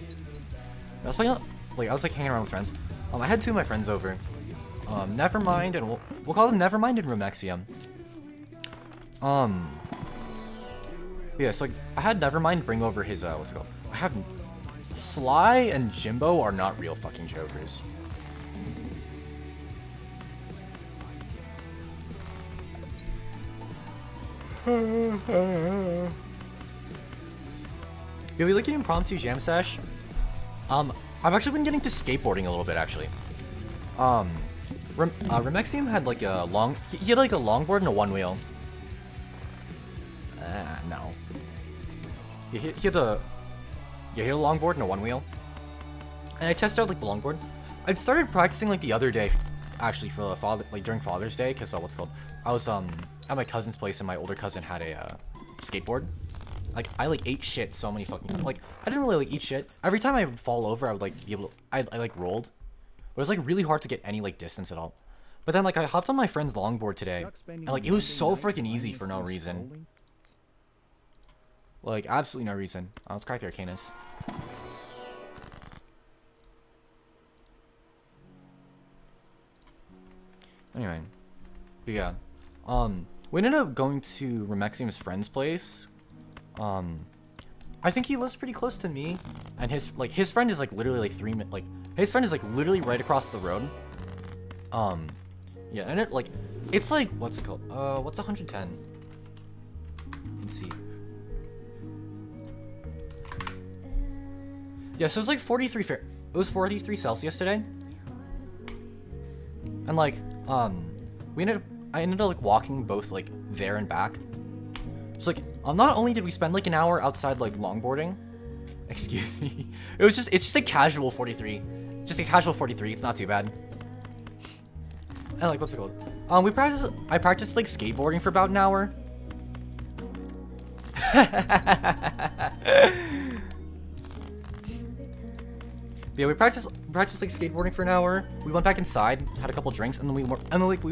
I was playing, like I was like hanging around with friends. I had two of my friends over. Nevermind and we'll call them Nevermind and Remexia. Yeah, so like I had Nevermind bring over his what's it called? I have Sly and Jimbo are not real fucking jokers. Yeah, we like an impromptu jam sesh. I've actually been getting to skateboarding a little bit actually. Remexium had like a he had like a longboard and a one wheel. No. He had a longboard and a one wheel. And I tested out like the longboard. I started practicing like the other day, actually for during Father's Day, cause what's it called? I was at my cousin's place and my older cousin had a skateboard. Like I like ate shit so many fucking like I didn't really like eat shit. Every time I would fall over, I would like be able to I like rolled. But it was like really hard to get any like distance at all. But then like I hopped on my friend's longboard today and like it was so freaking easy for no reason. Like absolutely no reason. Let's crack the Arcanus. Anyway. But yeah. We ended up going to Remexium's friend's place. I think he lives pretty close to me, and his friend is like literally like his friend is like literally right across the road. Yeah, and it's like what's it called? What's 110? Let's see. Yeah, so it was like 43 It was 43 Celsius today, and like I ended up like walking both like there and back. So like not only did we spend like an hour outside like longboarding, excuse me, it's just a casual 43, just a casual 43. It's not too bad. And like what's it called? I practiced like skateboarding for about an hour. Yeah, we practiced like skateboarding for an hour. We went back inside, had a couple drinks, and then we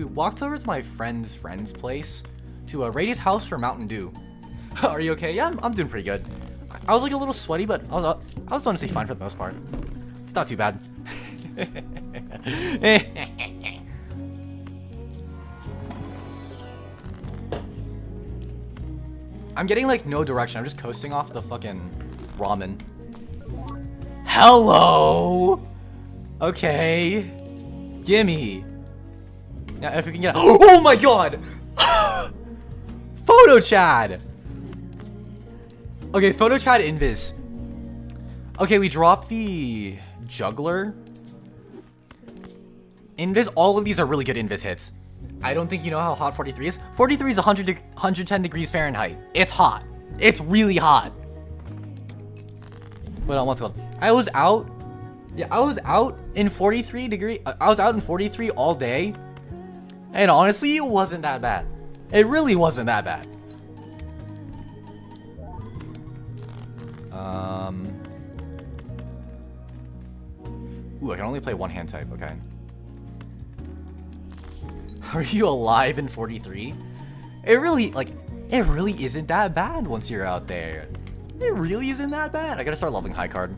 walked over to my friend's place to raid his house for Mountain Dew. Are you okay? Yeah, I'm doing pretty good. I was like a little sweaty, but I was honestly fine for the most part. It's not too bad. I'm getting like no direction. I'm just coasting off the fucking ramen. Hello. Okay. Gimme. Now if we can get. Oh my god. Photo Chad. Okay, Photo Chad invis. Okay, we dropped the juggler. Invis. All of these are really good invis hits. I don't think you know how hot 43 is. 43 is 110 degrees Fahrenheit. It's hot. It's really hot. But what's it called? I was out in 43 degree. I was out in 43 all day. And honestly, it wasn't that bad. It really wasn't that bad. Ooh, I can only play one hand type. Okay. Are you alive in 43? It really isn't that bad once you're out there. It really isn't that bad. I gotta start leveling high card.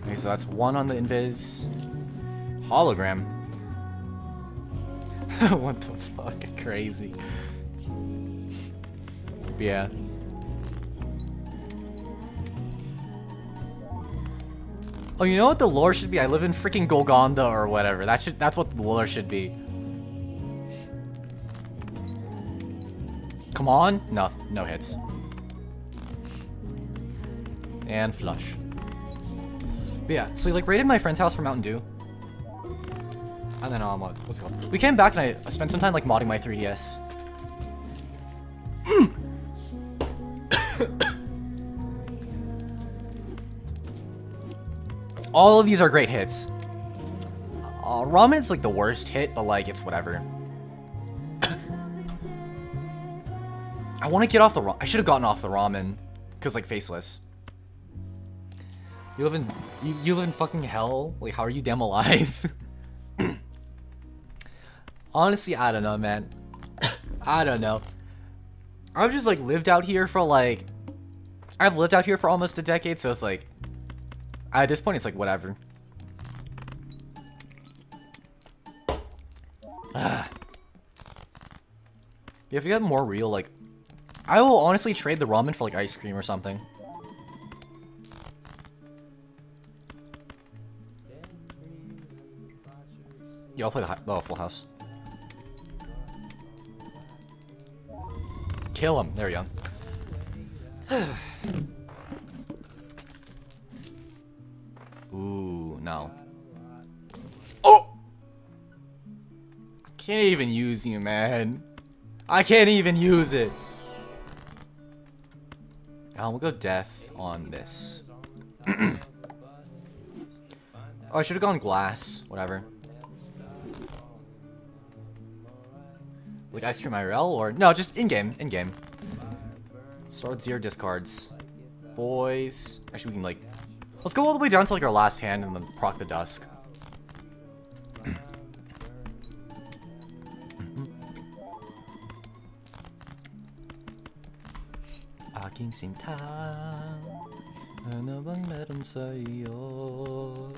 Okay, so that's one on the invis. Hologram. What the fuck? Crazy. Yeah. Oh, you know what the lore should be? I live in freaking Golgonda or whatever. That's what the lore should be. Come on. No hits. And flush. But yeah, so we like raided my friend's house for Mountain Dew. And then what's it called? We came back and I spent some time like modding my 3DS. All of these are great hits. Ramen is like the worst hit, but like it's whatever. I want to get off the I should have gotten off the ramen, cause like faceless. You live in you live in fucking hell? Like, how are you damn alive? Honestly, I don't know, man. I don't know. I've just like lived out here for like I've lived out here for almost a decade, so it's like at this point it's like whatever. Yeah, if you get more real, like I will honestly trade the ramen for like ice cream or something. Yeah, I'll play the full house. Kill him. There we go. Ooh, no. Oh! I can't even use you, man. I can't even use it. We'll go death on this. Oh, I should have gone glass. Whatever. Like ice cream IRL or no, just in-game, in-game. Start 0 discards. Boys. Actually, we can like let's go all the way down to like our last hand and then proc the dusk. Aking sinta. Ano bang meron sa'yo?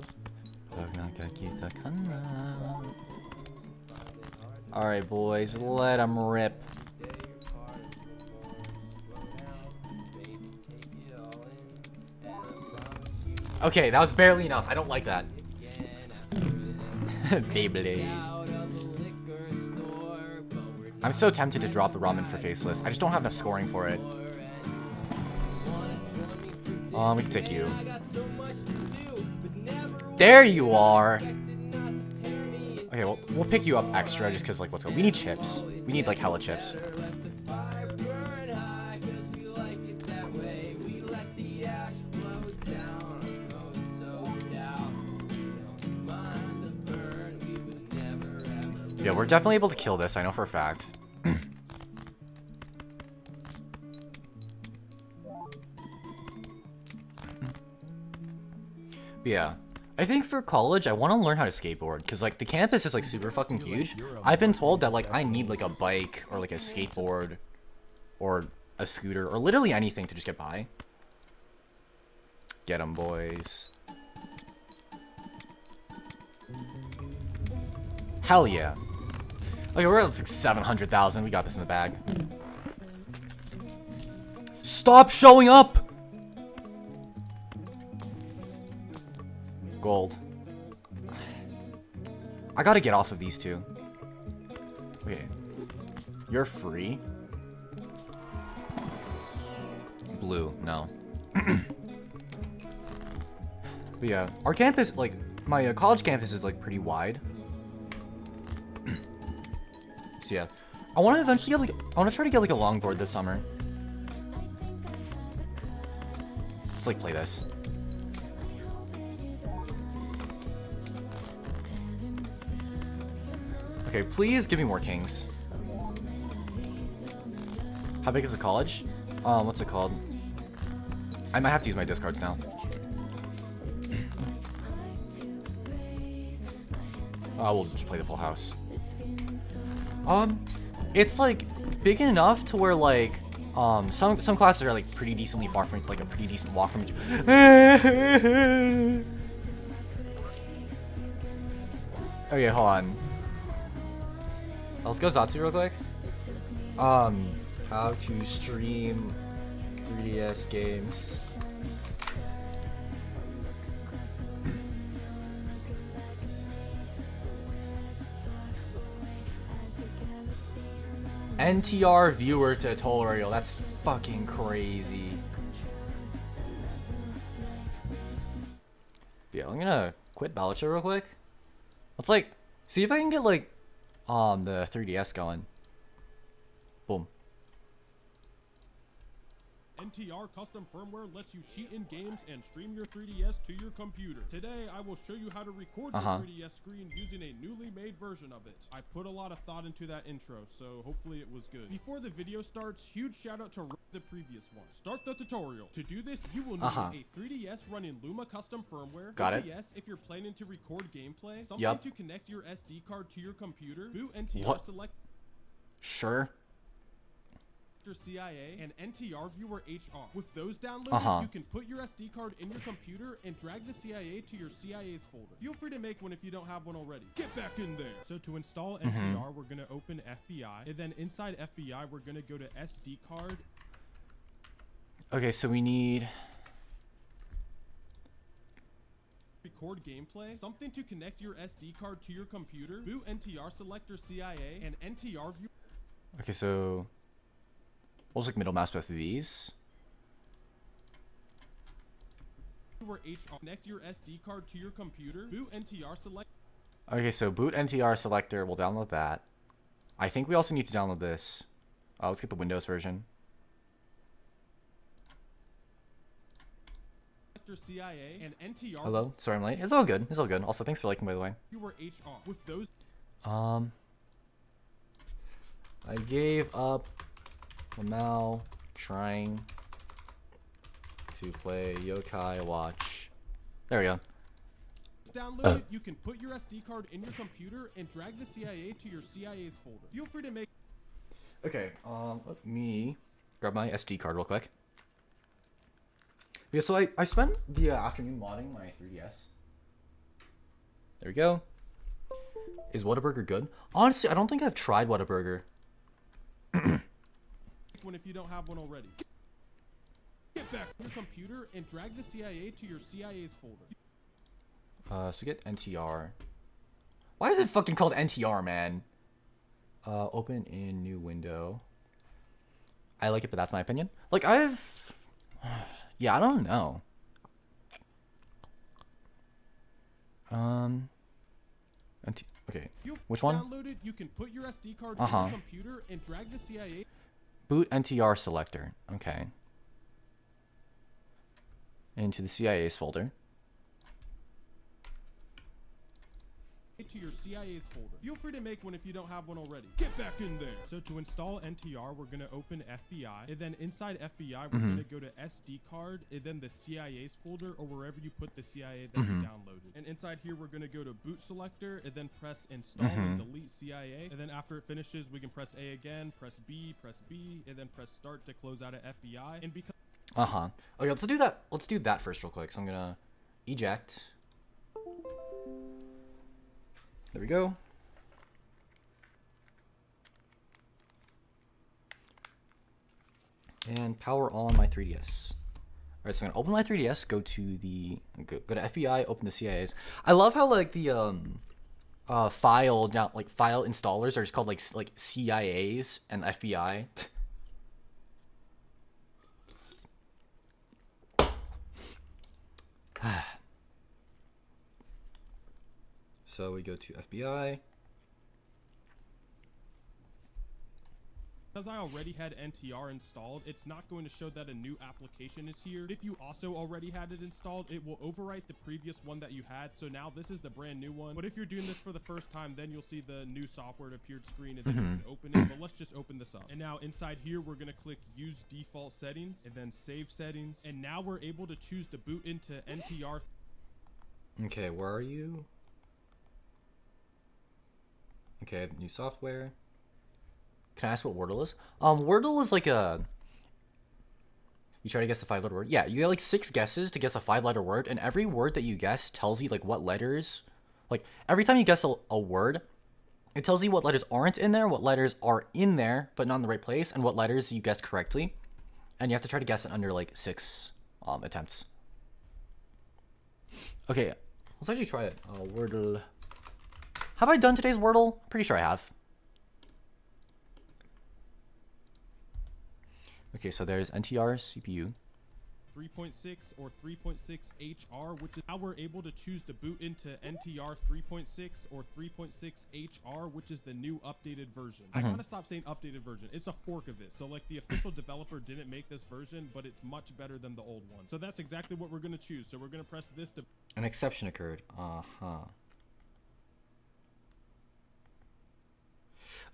Pag nakakita ka na. Alright, boys, let them rip. Okay, that was barely enough. I don't like that. Beyblade. I'm so tempted to drop the ramen for faceless. I just don't have enough scoring for it. We can take you. There you are! Okay, well, we'll pick you up extra just because, like, let's go. We need chips. We need, like, hella chips. Yeah, we're definitely able to kill this, I know for a fact. Yeah. I think for college, I want to learn how to skateboard, because, like, the campus is, like, super fucking huge. I've been told that, like, I need, like, a bike, or, like, a skateboard, or a scooter, or literally anything to just get by. Get 'em, boys. Hell yeah. Okay, we're at, like, 700,000. We got this in the bag. Stop showing up! Gold. I gotta get off of these two. Okay. You're free. Blue, no. But yeah, our campus, like, my college campus is, like, pretty wide. So yeah. I want to eventually get, like, I want to try to get, like, a longboard this summer. Let's, like, play this. Okay, please give me more kings. How big is the college? What's it called? I might have to use my discards now. We'll just play the full house. It's like big enough to where like some classes are like pretty decently far from like a pretty decent walk from each. Okay, hold on. Let's go Zatsu real quick. How to stream 3DS games. NTR viewer tutorial. That's fucking crazy. Yeah, I'm gonna quit Balacha real quick. Let's like see if I can get like the 3DS going. Boom. NTR custom firmware lets you cheat in games and stream your 3DS to your computer. Today, I will show you how to record your 3DS screen using a newly made version of it. I put a lot of thought into that intro, so hopefully it was good. Before the video starts, huge shout out to the previous one. Start the tutorial. To do this, you will need a 3DS running Luma custom firmware. Got it. Yes, if you're planning to record gameplay, something to connect your SD card to your computer, boot NTR select. Sure. CIA and NTR viewer HR. With those downloaded, you can put your SD card in your computer and drag the CIA to your CIA's folder. Feel free to make one if you don't have one already. Get back in there. So to install NTR, we're going to open FBI, and then inside FBI, we're going to go to SD card. Okay, so we need Record gameplay, something to connect your SD card to your computer, boot NTR selector CIA, and NTR viewer. Okay, so we'll just like middle mouse both of these. Connect your SD card to your computer, boot NTR select. Okay, so boot NTR selector, we'll download that. I think we also need to download this. Let's get the Windows version. CIA and NTR. Hello, sorry I'm late. It's all good. It's all good. Also, thanks for liking, by the way. You were HR with those. I gave up lmao trying to play Yokai Watch. There we go. Downloaded, you can put your SD card in your computer and drag the CIA to your CIA's folder. Feel free to make. Okay, let me grab my SD card real quick. Yeah, so I spent the afternoon modding my 3DS. There we go. Is Whataburger good? Honestly, I don't think I've tried Whataburger. One if you don't have one already. Get back to your computer and drag the CIA to your CIA's folder. So get NTR. Why is it fucking called NTR, man? Open in new window. I like it, but that's my opinion. Like, yeah, I don't know. Okay, which one? Downloaded, you can put your SD card in your computer and drag the CIA. Boot NTR selector. Okay. Into the CIA's folder. To your CIA's folder. Feel free to make one if you don't have one already. Get back in there. So to install NTR, we're going to open FBI, and then inside FBI, we're going to go to SD card, and then the CIA's folder, or wherever you put the CIA that you downloaded. And inside here, we're going to go to boot selector, and then press install and delete CIA. And then after it finishes, we can press A again, press B, and then press start to close out of FBI. And because Okay, let's do that. Let's do that first real quick. So I'm gonna eject. There we go. And power on my 3DS. Alright, so I'm gonna open my 3DS, go to FBI, open the CIA's. I love how like the file installers are just called like CIA's and FBI. So we go to FBI. Because I already had NTR installed, it's not going to show that a new application is here. If you also already had it installed, it will overwrite the previous one that you had. So now this is the brand new one. But if you're doing this for the first time, then you'll see the new software appeared screen and then you can open it. But let's just open this up. And now inside here, we're going to click use default settings and then save settings. And now we're able to choose to boot into NTR. Okay, where are you? Okay, new software. Can I ask what Wordle is? Wordle is like a... You try to guess a 5-letter word? Yeah, you get like 6 guesses to guess a 5-letter word, and every word that you guess tells you like what letters... Like, every time you guess a word, it tells you what letters aren't in there, what letters are in there, but not in the right place, and what letters you guessed correctly. And you have to try to guess it under like 6 attempts. Okay, let's actually try it. Wordle... Have I done today's Wordle? Pretty sure I have. Okay, so there's NTR CPU. 3.6 or 3.6 HR, which is now we're able to choose to boot into NTR 3.6 or 3.6 HR, which is the new updated version. I gotta stop saying updated version. It's a fork of it. So like the official developer didn't make this version, but it's much better than the old one. So that's exactly what we're gonna choose. So we're gonna press this to. An exception occurred.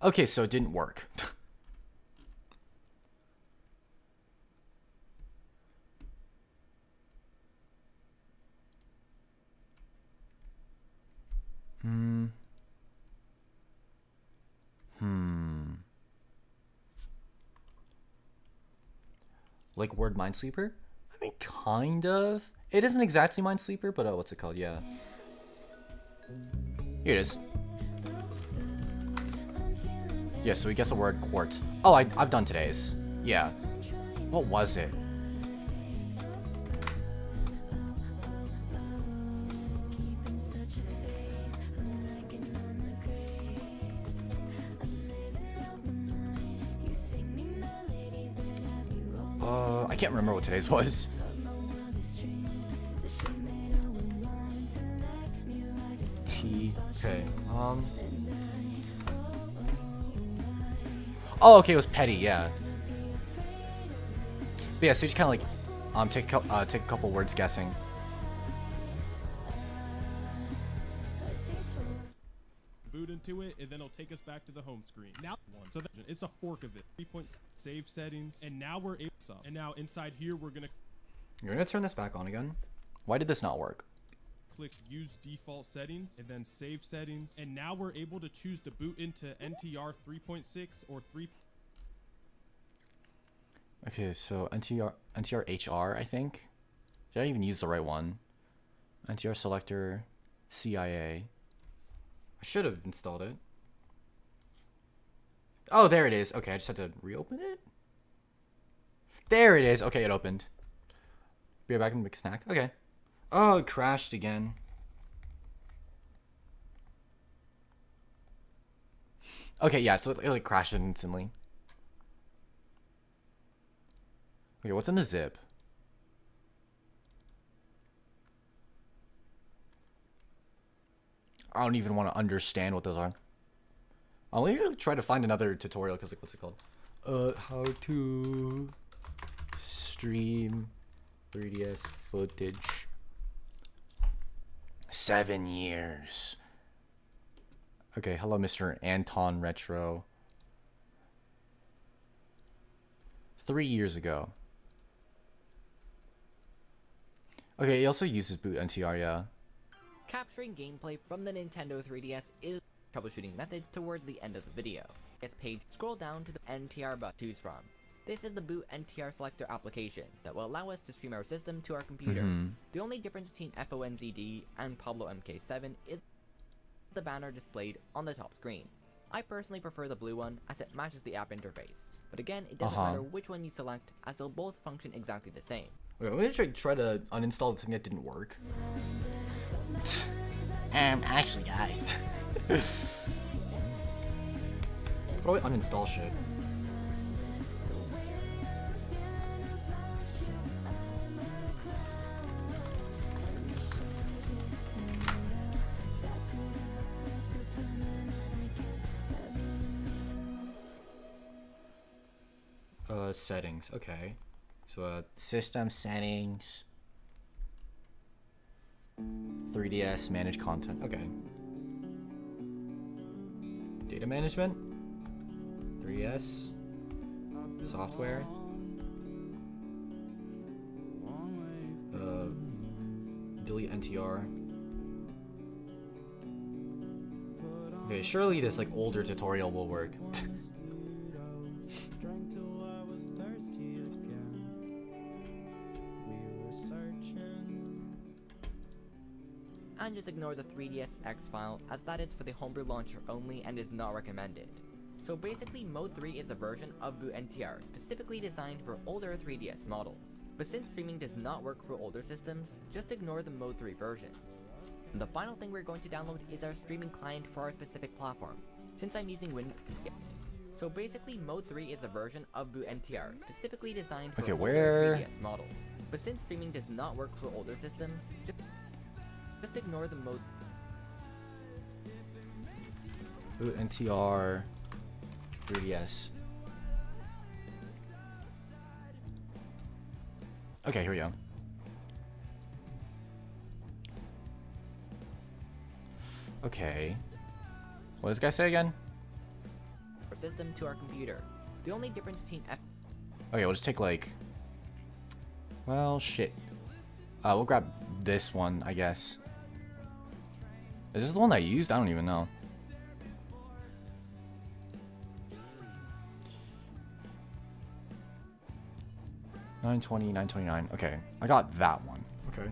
Okay, so it didn't work. Like word Minesweeper? I mean, kind of. It isn't exactly Minesweeper, but what's it called? Yeah. Here it is. Yeah, so we guess the word quart. Oh, I've done today's. Yeah. What was it? I can't remember what today's was. Okay. Oh, okay, it was petty, yeah. But yeah, so you just kind of like, take a couple words guessing. Boot into it, and then it'll take us back to the home screen. Now, so it's a fork of it. 3. Save settings, and now we're able to. And now inside here, we're gonna. You're gonna turn this back on again. Why did this not work? Click use default settings, and then save settings, and now we're able to choose to boot into NTR 3.6 or 3. Okay, so NTR HR, I think. Did I even use the right one? NTR selector, CIA. I should have installed it. Oh, there it is. Okay, I just had to reopen it. There it is. Okay, it opened. Be right back and make a snack. Okay. Oh, it crashed again. Okay, yeah, so it like crashed instantly. Okay, what's in the zip? I don't even want to understand what those are. I'll even try to find another tutorial because, like, what's it called? How to stream 3DS footage. 7 years. Okay, hello, Mr. Anton Retro. 3 years ago. Okay, he also uses boot NTR, yeah. Capturing gameplay from the Nintendo 3DS is troubleshooting methods towards the end of the video. This page, scroll down to the NTR button to choose from. This is the boot NTR selector application that will allow us to stream our system to our computer. The only difference between FONZD and Pablo MK7 is the banner displayed on the top screen. I personally prefer the blue one as it matches the app interface. But again, it doesn't matter which one you select as they'll both function exactly the same. Okay, I'm gonna try to uninstall the thing that didn't work. Actually, guys. Probably uninstall shit. Settings. Okay. So, system settings. 3DS manage content. Okay. Data management. 3DS. Software. Delete NTR. Okay, surely this like older tutorial will work. And just ignore the 3DSX file as that is for the homebrew launcher only and is not recommended. So basically Mode 3 is a version of boot NTR specifically designed for older 3DS models. But since streaming does not work for older systems, just ignore the Mode 3 versions. And the final thing we're going to download is our streaming client for our specific platform, since I'm using Windows. So basically Mode 3 is a version of boot NTR specifically designed for older 3DS models. But since streaming does not work for older systems, just ignore the mode. Boot NTR 3DS. Okay, here we go. Okay. What does this guy say again? Our system to our computer. The only difference between Okay, we'll just take like... Well, shit. We'll grab this one, I guess. Is this the one I used? I don't even know. $920, $929. Okay, I got that one. Okay.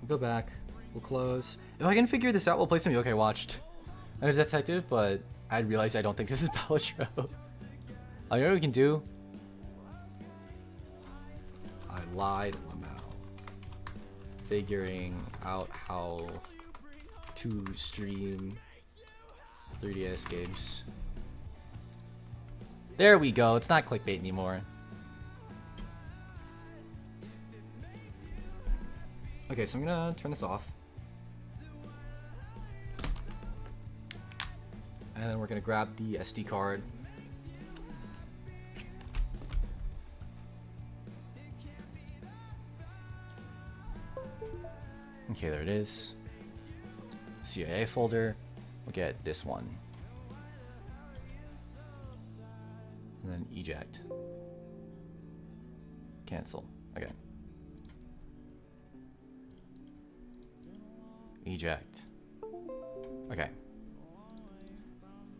We'll go back. We'll close. If I can figure this out, we'll play some Yokai Watched. I'm a detective, but I realized I don't think this is Palletro. You know what we can do? I lied, lmao. Figuring out how to stream 3DS games. There we go. It's not clickbait anymore. Okay, so I'm gonna turn this off. And then we're gonna grab the SD card. Okay, there it is. CIA folder. We'll get this one. And then eject. Cancel. Okay. Eject. Okay.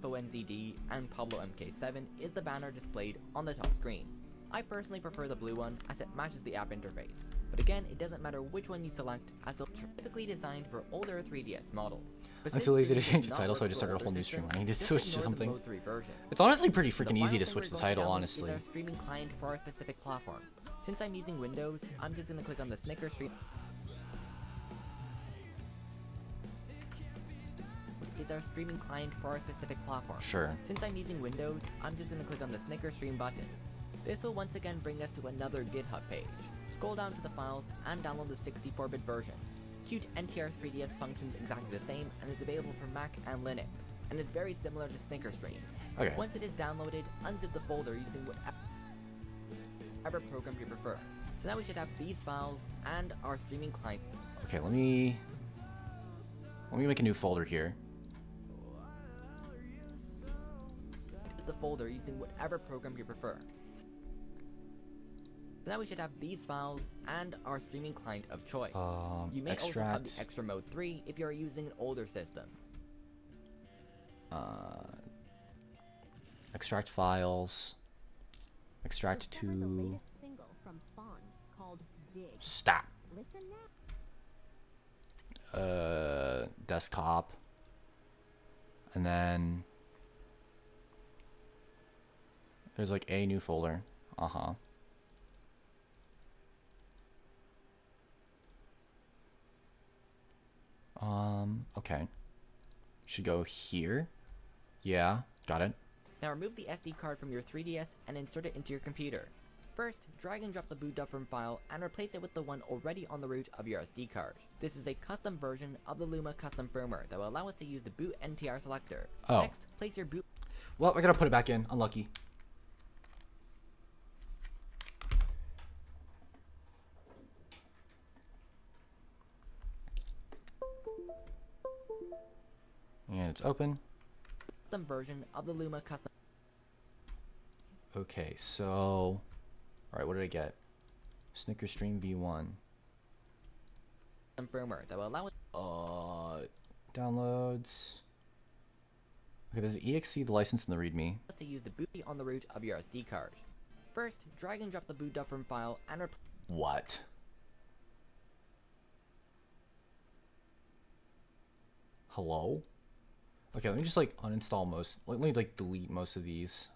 FONZD and Pablo MK7 is the banner displayed on the top screen. I personally prefer the blue one as it matches the app interface, but again it doesn't matter which one you select as it's typically designed for older 3DS models. I'm too lazy to change the title, so I just started a whole new stream. I need to switch to something. It's honestly pretty freaking easy to switch the title, honestly. Is our streaming client for our specific platform. Since I'm using Windows, I'm just gonna click on the Snicker stream. Is our streaming client for our specific platform. Sure. Since I'm using Windows, I'm just gonna click on the Snicker stream button. This will once again bring us to another GitHub page. Scroll down to the files and download the 64-bit version. Cute NTR 3DS functions exactly the same and is available for Mac and Linux, and is very similar to Snicker Stream. Okay. Once it is downloaded, unzip the folder using whatever program you prefer. So now we should have these files and our streaming client. Okay, let me make a new folder here. The folder using whatever program you prefer. So now we should have these files and our streaming client of choice. You may also have the extra mode 3 if you are using an older system. Extract files. Extract to. Stop. Desktop. And then there's like a new folder. Okay. Should go here. Yeah, got it. Now remove the SD card from your 3DS and insert it into your computer. First, drag and drop the boot.from file and replace it with the one already on the root of your SD card. This is a custom version of the Luma custom firmware that will allow us to use the boot NTR selector. Oh. Next, place your boot. Well, I gotta put it back in. Unlucky. And it's open. Custom version of the Luma custom. Okay, so... Alright, what did I get? Snicker Stream V1. Firmware that will allow it downloads. Okay, does it exe the license in the README? to use the boot on the root of your SD card. First, drag and drop the boot.from file and What? Hello? Okay, let me just like uninstall most. Let me like delete most of these.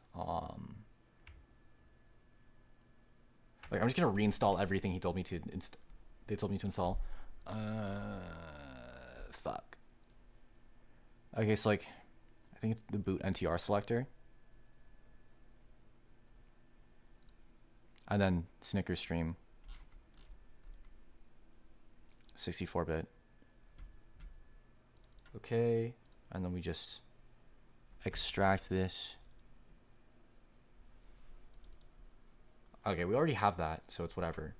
Like I'm just gonna reinstall everything he told me to they told me to install. Fuck. Okay, so like I think it's the boot NTR selector. And then Snicker Stream. 64-bit. Okay, and then we just extract this. Okay, we already have that, so it's whatever.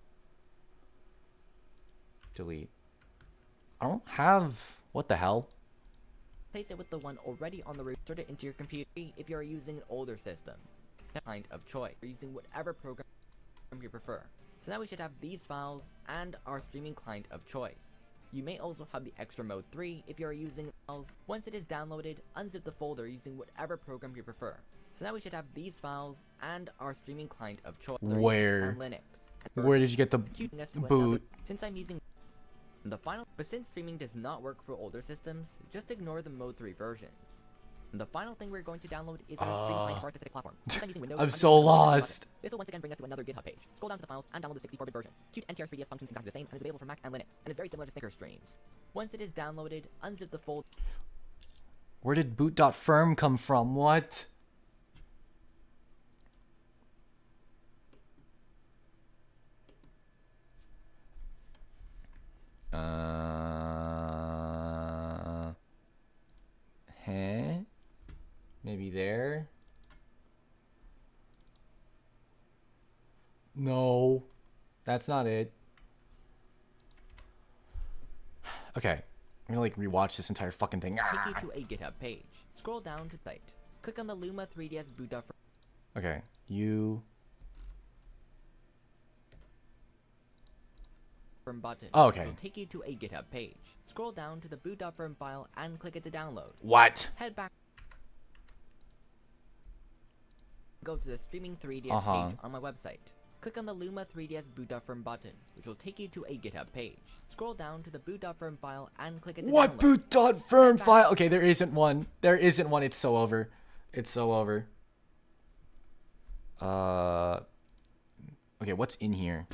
Delete. I don't have... What the hell? Place it with the one already on the root. Insert it into your computer if you are using an older system. Kind of choice. You're using whatever program you prefer. So now we should have these files and our streaming client of choice. You may also have the extra mode 3 if you are using files. Once it is downloaded, unzip the folder using whatever program you prefer. So now we should have these files and our streaming client of choice. Where? And Linux. Where did you get the boot? Since I'm using the final, but since streaming does not work for older systems, just ignore the mode 3 versions. And the final thing we're going to download is our streaming client for our specific platform. Since I'm using Windows, I'm so lost. This will once again bring us to another GitHub page. Scroll down to the files and download the 64-bit version. Qt NTR 3DS functions exactly the same and is available for Mac and Linux, and is very similar to Stream. Once it is downloaded, unzip the folder. Where did boot.firm come from? What? Maybe there? No, that's not it. Okay, I'm gonna like rewatch this entire fucking thing. Take you to a GitHub page. Scroll down to site. Click on the Luma 3DS boot.firm. Okay, you... button. Oh, okay. Will take you to a GitHub page. Scroll down to the boot.firm file and click it to download. What? Head back. Go to the streaming 3DS page on my website. Click on the Luma 3DS boot.firm button, which will take you to a GitHub page. Scroll down to the boot.firm file and click it to What download. boot.firm file? Okay, there isn't one. There isn't one. It's so over. It's so over. Okay, what's in here?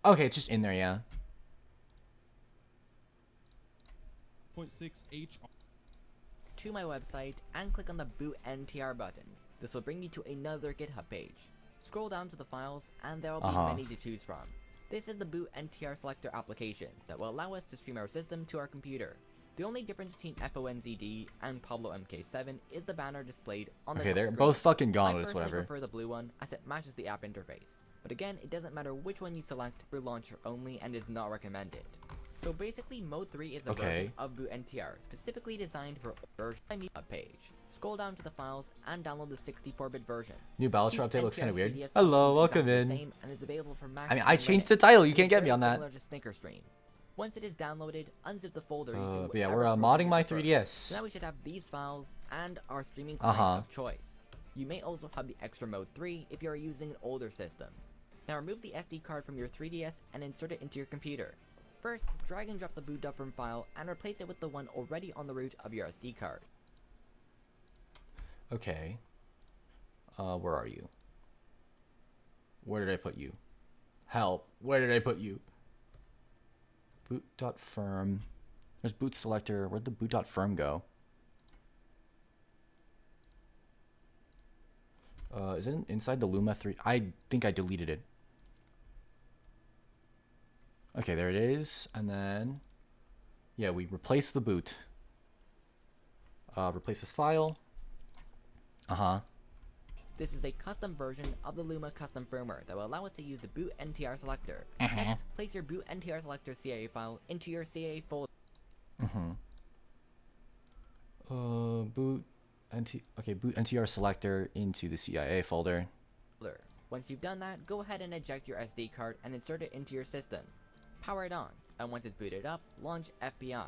Okay, it's just in there, yeah. 0.6H. To my website and click on the boot NTR button. This will bring you to another GitHub page. Scroll down to the files and there will be many to choose from. This is the boot NTR selector application that will allow us to stream our system to our computer. The only difference between FONZD and Pablo MK7 is the banner displayed on the Okay, top they're screen. both fucking gone, but I it's personally whatever. prefer the blue one as it matches the app interface. But again, it doesn't matter which one you select for launcher only and is not recommended. So basically, Mode 3 is a version of boot NTR specifically designed for version page. Scroll down to the files and download the 64-bit version. New Battlefield update looks kind of weird. 3DS Hello, functions welcome exactly the in. same and is available for Mac I mean, and I changed Linux. the title. You It can't is get me very on that. similar to Snickerstream. Once it is downloaded, unzip the folder But using yeah, whatever we're program modding you my prefer. 3DS. So now we should have these files and our streaming client of choice. You may also have the extra mode 3 if you are using an older system. Now remove the SD card from your 3DS and insert it into your computer. First, drag and drop the boot.firm file and replace it with the one already on the root of your SD card. Okay. Where are you? Where did I put you? Help. Where did I put you? Boot.firm. There's boot selector. Where'd the boot.firm go? Is it inside the Luma 3? I think I deleted it. Okay, there it is. And then, yeah, we replace the boot. Replace this file. This is a custom version of the Luma custom firmware that will allow us to use the boot NTR selector. Next, place your boot NTR selector CIA file into your CIA folder. Boot NTR selector into the CIA folder. Once you've done that, go ahead and eject your SD card and insert it into your system. Power it on, and once it's booted up, launch FBI.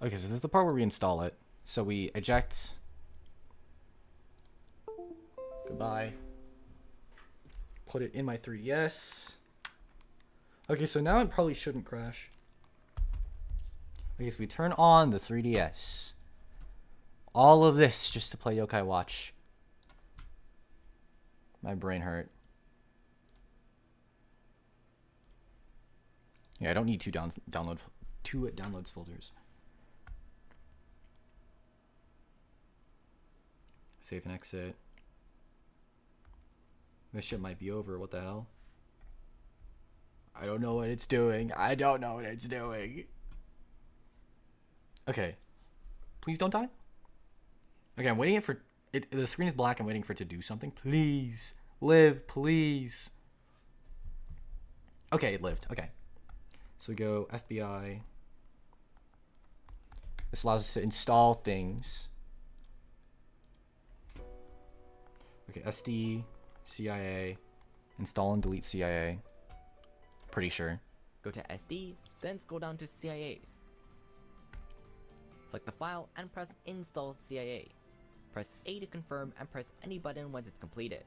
Okay, so this is the part where we install it. So we eject. Goodbye. Put it in my 3DS. Okay, so now it probably shouldn't crash. Okay, so we turn on the 3DS. All of this just to play Yokai Watch. My brain hurt. Yeah, I don't need two downloads folders. Save and exit. This shit might be over. What the hell? I don't know what it's doing. I don't know what it's doing. Okay. Please don't die. Okay, I'm waiting for it. The screen is black. I'm waiting for it to do something. Please. Live, please. Okay, it lived. Okay. So we go FBI. This allows us to install things. Okay, SD, CIA, install and delete CIA. Pretty sure. Go to SD, then scroll down to CIAs. Select the file and press Install CIA. Press A to confirm and press any button once it's completed.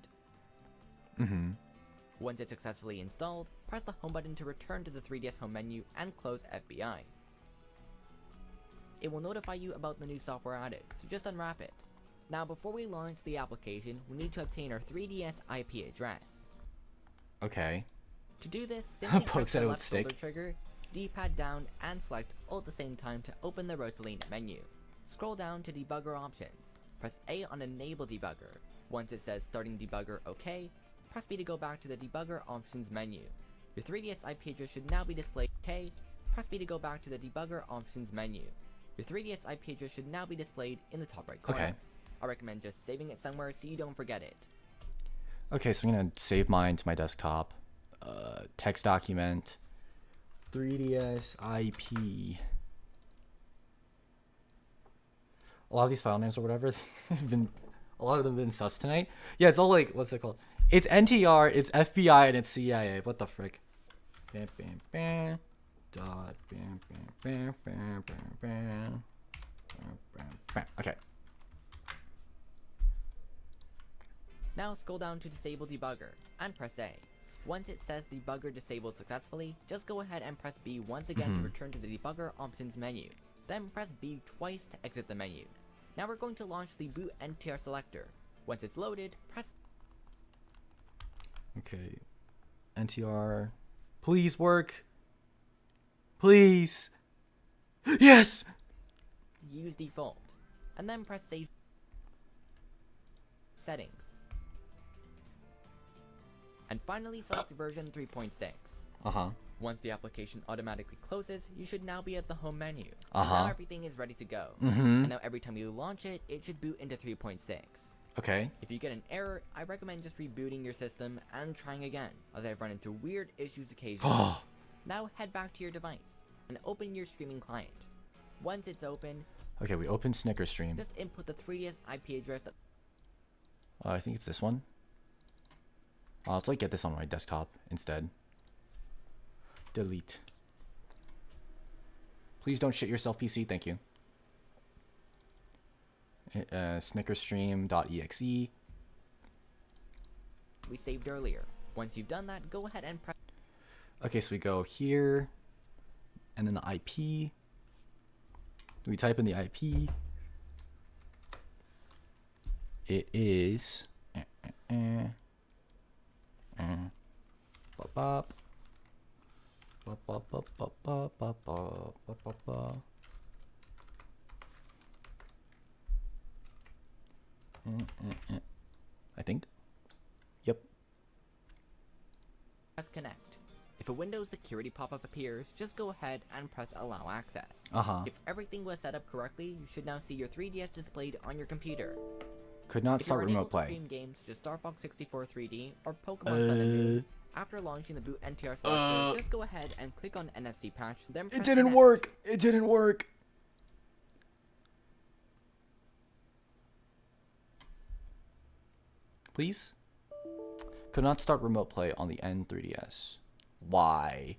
Once it's successfully installed, press the home button to return to the 3DS home menu and close FBI. It will notify you about the new software added, so just unwrap it. Now before we launch the application, we need to obtain our 3DS IP address. Okay. To do this, simply Poke press said the it would left shoulder stick. trigger, D-pad down, and select all at the same time to open the Rosalina menu. Scroll down to Debugger Options. Press A on Enable Debugger. Once it says Starting Debugger OK, press B to go back to the Debugger Options menu. Your 3DS IP address should now be displayed. OK, press B to go back to the Debugger Options menu. Your 3DS IP address should now be displayed in the top right corner. Okay. I recommend just saving it somewhere so you don't forget it. Okay, so I'm gonna save mine to my desktop. Text document. 3DS IP. A lot of these file names or whatever have been, a lot of them have been sus tonight. Yeah, it's all like, what's it called? It's NTR, it's FBI, and it's CIA. What the frick? Bam, bam, bam. Dot, bam, bam, bam, bam, bam, bam. Bam, bam, bam. Okay. Now scroll down to Disable Debugger, and press A. Once it says Debugger disabled successfully, just go ahead and press B once again to return to the Debugger Options menu. Then press B twice to exit the menu. Now we're going to launch the Boot NTR selector. Once it's loaded, press Okay. NTR. Please work. Please. Yes! Use Default, and then press Save Settings. And finally select version 3.6. Uh-huh. Once the application automatically closes, you should now be at the home menu. Uh-huh. Now everything is ready to go. Mm-hmm. And now every time you launch it, it should boot into 3.6. Okay. If you get an error, I recommend just rebooting your system and trying again, as I've run into weird issues occasionally. Now head back to your device and open your streaming client. Once it's open, Okay, we open Snicker Stream. just input the 3DS IP address that I think it's this one. Let's like get this on my desktop instead. Delete. Please don't shit yourself, PC. Thank you. Snickerstream.exe. we saved earlier. Once you've done that, go ahead and press Okay, so we go here, and then the IP. We type in the IP. It is. Bop, bop. Bop, bop, bop, bop, bop, bop, bop, bop, bop, bop. I think. Yep. Press Connect. If a Windows security pop-up appears, just go ahead and press Allow Access. Uh-huh. If everything was set up correctly, you should now see your 3DS displayed on your computer. Could not If start you're unable remote to play. stream games such as Star Fox 64 3D or Pokemon Sun and Moon, after launching the Boot NTR selector, just go ahead and click on NFC Patch, then press It didn't Connect. work. It didn't work. Please? Could not start remote play on the N3DS. Why?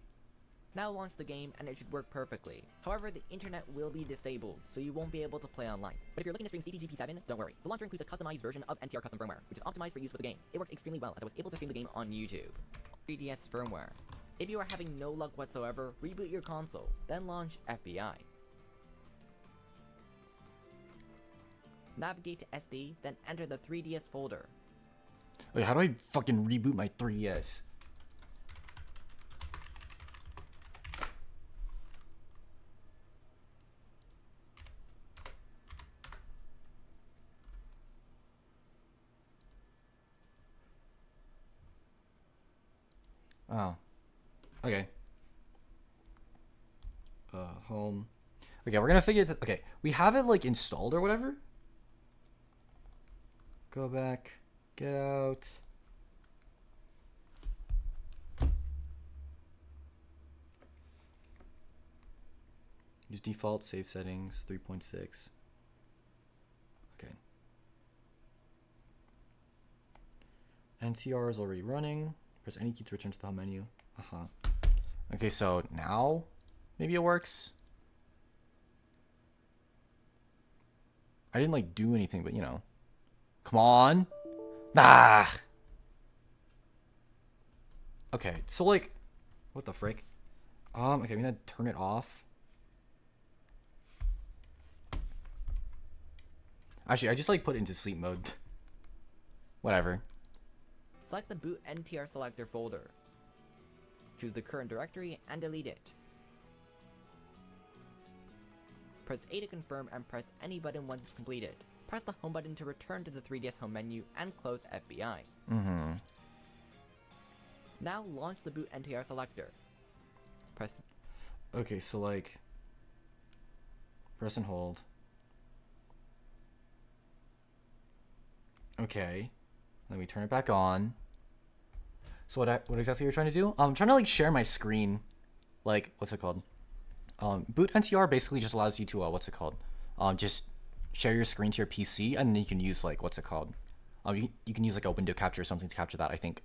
Now launch the game and it should work perfectly. However, the internet will be disabled, so you won't be able to play online. But if you're looking to stream CTGP7, don't worry. The launcher includes a customized version of NTR custom firmware, which is optimized for use with the game. It works extremely well, as I was able to stream the game on YouTube. 3DS firmware. If you are having no luck whatsoever, reboot your console, then launch FBI. Navigate to SD, then enter the 3DS folder. Wait, how do I fucking reboot my 3DS? Oh. Okay. Home. Okay, we're gonna figure this. Okay, we have it like installed or whatever. Go back. Get out. Use default save settings 3.6. Okay. NTR is already running. Press any key to return to the home menu. Okay, so now maybe it works. I didn't like do anything, but you know. Come on. Ah. Okay, so like, what the frick? Okay, I'm gonna turn it off. Actually, I just like put it into sleep mode. Whatever. Select the boot NTR selector folder. Choose the current directory and delete it. Press A to confirm and press any button once it's completed. Press the home button to return to the 3DS home menu and close FBI. Now launch the boot NTR selector. Press. Okay, so like, press and hold. Okay, let me turn it back on. So what exactly you're trying to do? I'm trying to like share my screen. Like, what's it called? Boot NTR basically just allows you to what's it called? Just share your screen to your PC, and then you can use like what's it called? You can use like a window capture or something to capture that, I think.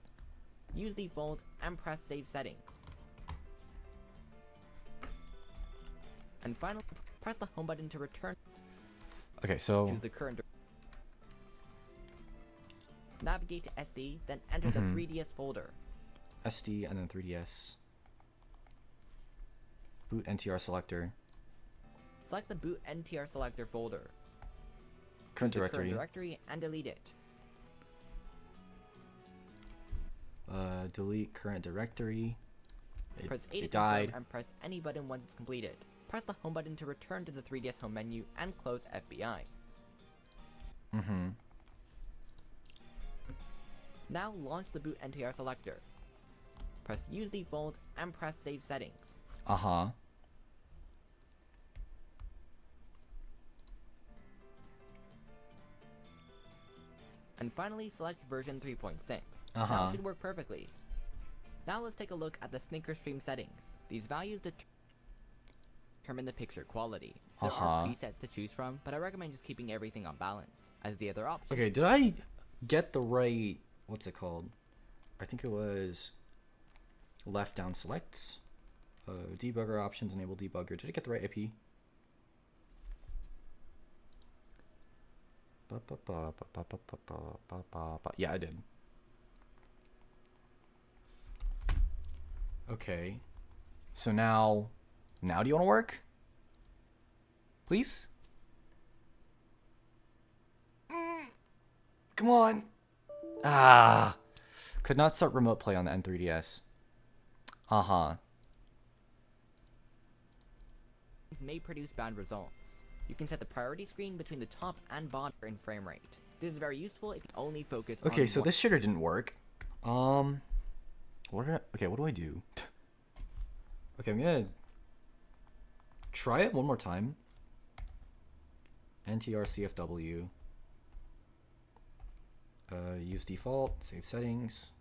Use default and press save settings. And finally, press the home button to return. Okay, so Choose the current. Navigate to SD, then enter the 3DS folder. SD and then 3DS. Boot NTR selector. Select the boot NTR selector folder. Current Choose the directory. Current directory and delete it. Delete current directory. Press A to It died. confirm and press any button once it's completed. Press the home button to return to the 3DS home menu and close FBI. Now launch the boot NTR selector. Press use default and press save settings. And finally select version 3.6. Now it should work perfectly. Now let's take a look at the Snicker Stream settings. These values determine the picture quality. There are presets to choose from, but I recommend just keeping everything on balance, as the other option. Okay, did I get the right, what's it called? I think it was left down select. Debugger options, enable debugger. Did I get the right IP? Yeah, I did. Okay. So now do you want to work? Please? Come on. Could not start remote play on the N3DS. May produce bad results. You can set the priority screen between the top and bottom in frame rate. This is very useful if you only focus on Okay, so one. this shitter didn't work. What do I do? Okay, I'm gonna try it one more time. NTR CFW. Use default, save settings.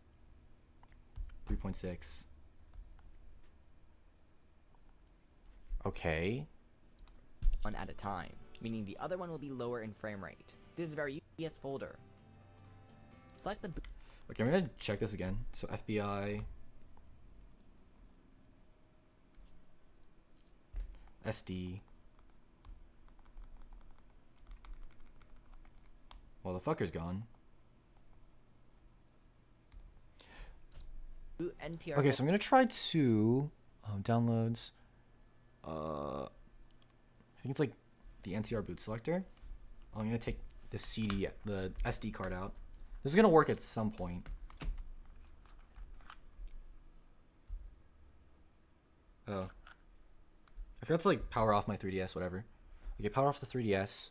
3.6. Okay. One at a time, meaning the other one will be lower in frame rate. This is very UPS folder. Select the Okay, I'm gonna check this again. So FBI. SD. Well, the fucker's gone. boot NTR. Okay, so I'm gonna try to downloads. I think it's like the NTR boot selector. I'm gonna take the SD card out. This is gonna work at some point. Oh, I forgot to like power off my 3DS. Whatever. Okay, power off the 3DS.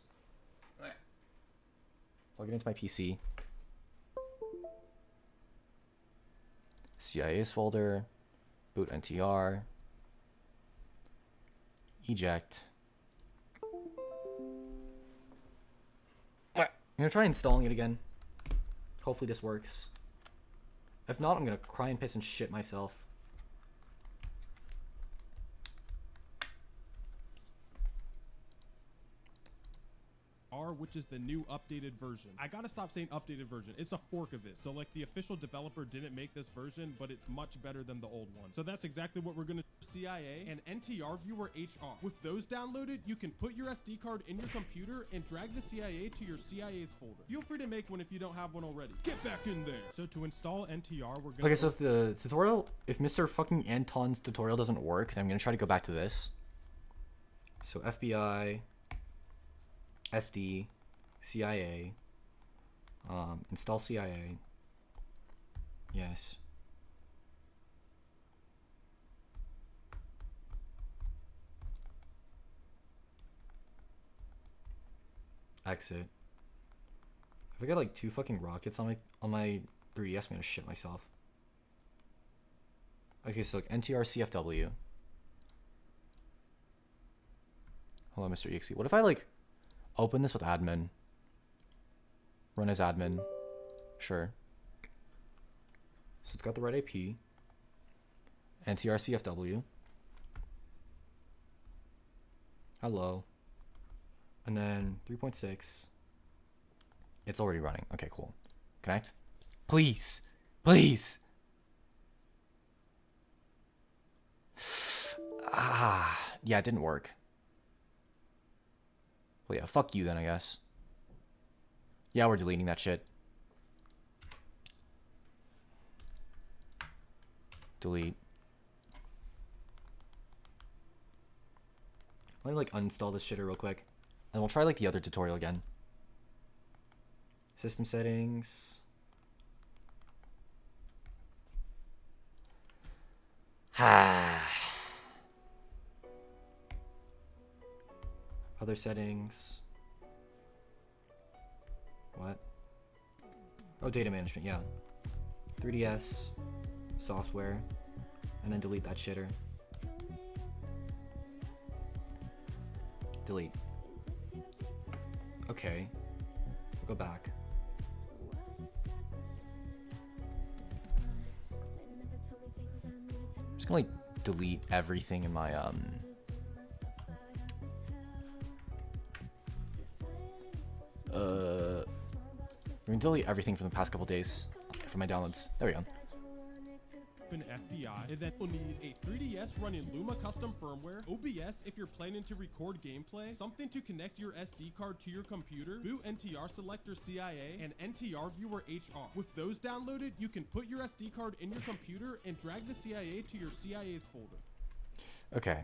Plug it into my PC. CIA's folder. Boot NTR. Eject. I'm gonna try installing it again. Hopefully this works. If not, I'm gonna cry and piss and shit myself. Which is the new updated version. I gotta stop saying updated version. It's a fork of it. So like the official developer didn't make this version, but it's much better than the old one. So that's exactly what we're gonna do. CIA and NTR viewer HR. With those downloaded, you can put your SD card in your computer and drag the CIA to your CIA's folder. Feel free to make one if you don't have one already. Get back in there. So to install NTR, we're gonna— Okay, so if the tutorial, if Mr. fucking Anton's tutorial doesn't work, then I'm gonna try to go back to this. So FBI, SD, CIA, install CIA, yes. Exit. If I got like 2 fucking rockets on my 3DS, I'm gonna shit myself. Okay, so like NTR CFW. Hold on, Mr. EXE. What if I like open this with admin? Run as admin. Sure. So it's got the right IP. NTR CFW. Hello. And then 3.6. It's already running. Okay, cool. Connect. Please. Please. Yeah, it didn't work. Well, yeah, fuck you then, I guess. Yeah, we're deleting that shit. Delete. Let me like uninstall this shitter real quick. And we'll try like the other tutorial again. System settings. Other settings. What? Oh, data management, yeah. 3DS, software, and then delete that shitter. Delete. Okay. Go back. I'm just gonna like delete everything in my I'm gonna delete everything from the past couple days from my downloads. There we go. Open FBI, and then you'll need a 3DS running Luma custom firmware, OBS if you're planning to record gameplay, something to connect your SD card to your computer, boot NTR selector CIA, and NTR viewer HR. With those downloaded, you can put your SD card in your computer and drag the CIA to your CIA's folder. Okay.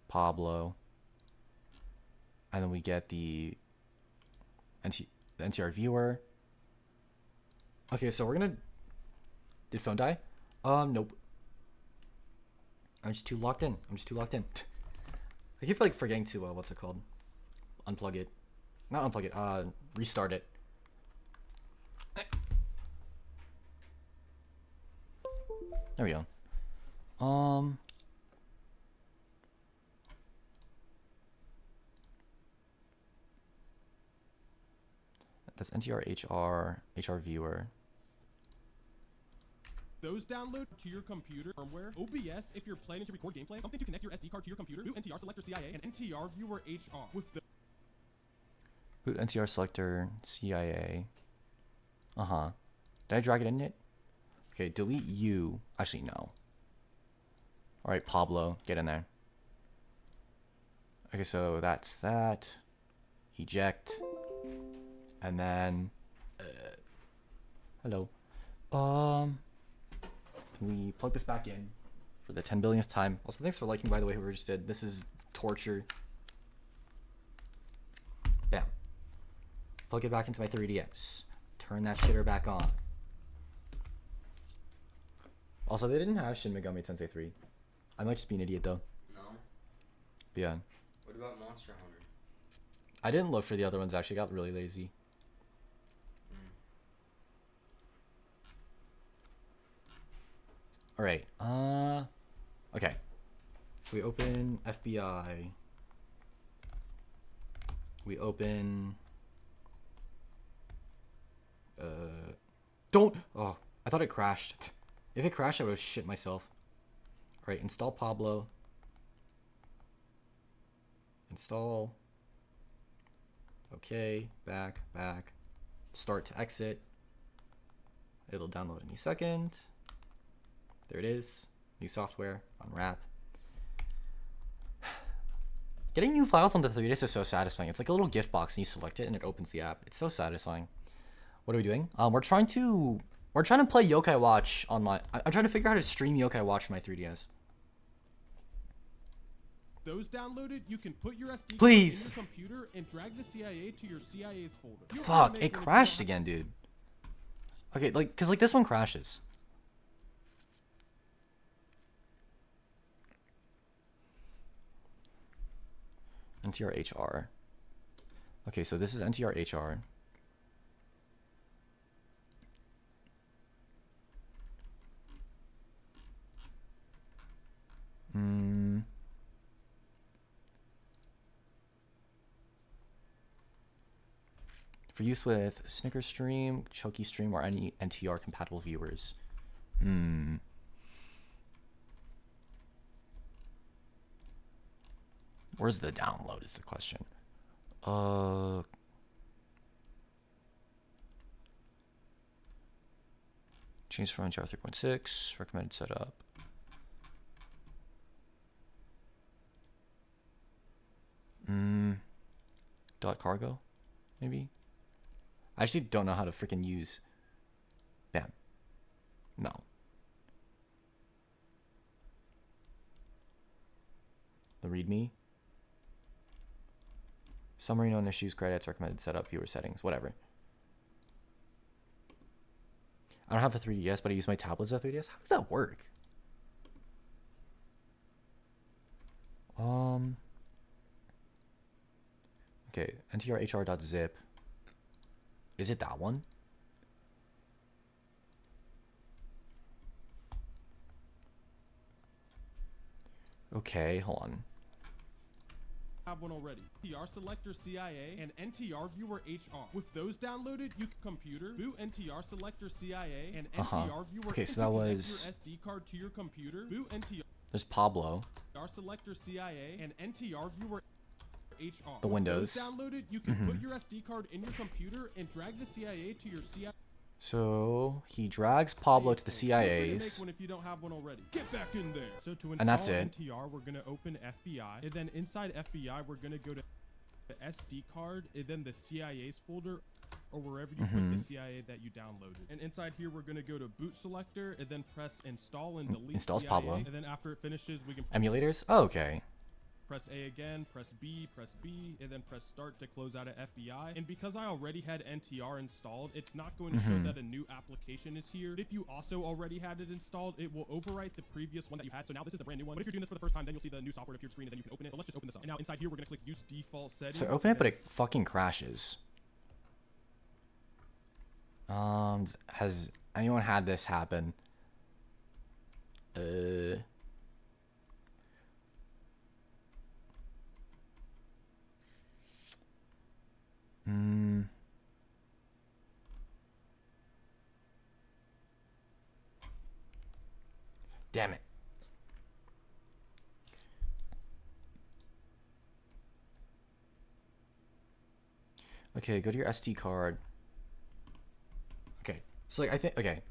Pablo. And then we get the NTR viewer. Okay, so we're gonna... Did phone die? Nope. I'm just too locked in. I keep like forgetting to, what's it called? Unplug it. Not unplug it, restart it. There we go. That's NTR HR viewer. Those download to your computer firmware, OBS if you're planning to record gameplay, something to connect your SD card to your computer, boot NTR selector CIA, and NTR viewer HR. With the boot NTR selector CIA. Did I drag it in it? Okay, delete you. Actually, no. Alright, Pablo, get in there. Okay, so that's that. Eject. And then... hello. Can we plug this back in for the 10 billionth time? Also, thanks for liking, by the way, whoever just did. This is torture. Bam. Plug it back into my 3DS. Turn that shitter back on. Also, they didn't have Shin Megami Tensei 3. I might just be an idiot, though. No. But yeah. What about Monster Hunter? I didn't look for the other ones, actually. I got really lazy. All right. Okay. So we open FBI. We open. Don't. Oh, I thought it crashed. If it crashed, I would have shit myself. All right. Install Pablo. Install. Okay. Back. Start to exit. It'll download any second. There it is. New software. Unwrap. Getting new files on the 3DS is so satisfying. It's like a little gift box and you select it and it opens the app. It's so satisfying. What are we doing? We're trying to play Yokai Watch on my... I'm trying to figure out how to stream Yokai Watch from my 3DS. Those downloaded, you can put your SD Please. card in your computer and drag the CIA to your CIA's folder. Feel free to Fuck, make it one if you crashed don't again, dude. Okay, like, cause like this one crashes. NTR-HR. Okay, so this is NTR-HR. For use with Snicker Stream, Choky Stream, or any NTR compatible viewers. Where's the download is the question. Change from NTR 3.6, recommended setup. .cargo, maybe? I actually don't know how to freaking use. Bam. No. The README. Summary, known issues, credits, recommended setup, viewer settings, whatever. I don't have a 3DS, but I use my tablet as a 3DS. How does that work? Okay, ntrhr.zip. Is it that one? Okay, hold on. have one already. NTR Selector CIA and NTR Viewer HR. With those downloaded, you can computer boot NTR Selector CIA and NTR Viewer. Okay, so you that can connect was- your SD card to your computer. Boot NTR There's Pablo. Selector CIA and NTR Viewer HR. The With Windows. those downloaded, you can put your SD card in your computer and drag the CIA to your CIA. So he drags Pablo to the Feel free to make CIA's. one if you don't have one already. Get back in there. So to install And that's it. NTR, we're gonna open FBI, and then inside FBI, we're gonna go to the SD card, and then the CIA's folder, or wherever you put the CIA that you downloaded. And inside here, we're gonna go to boot selector, and then press install and delete Installs CIA. Pablo. And then after it finishes, we can Emulators? Oh, okay. press A again, press B, and then press start to close out of FBI. And because I already had NTR installed, it's not going to show that a new application is here. If you also already had it installed, it will overwrite the previous one that you had. So now this is the brand new one. But if you're doing this for the first time, then you'll see the new software appeared screen, and then you can open it. But let's just open this up. And now inside here, we're going to click use default settings. So open it, but it fucking crashes. Has anyone had this happen? Damn it. Okay, go to your SD card. Okay. So like I think okay.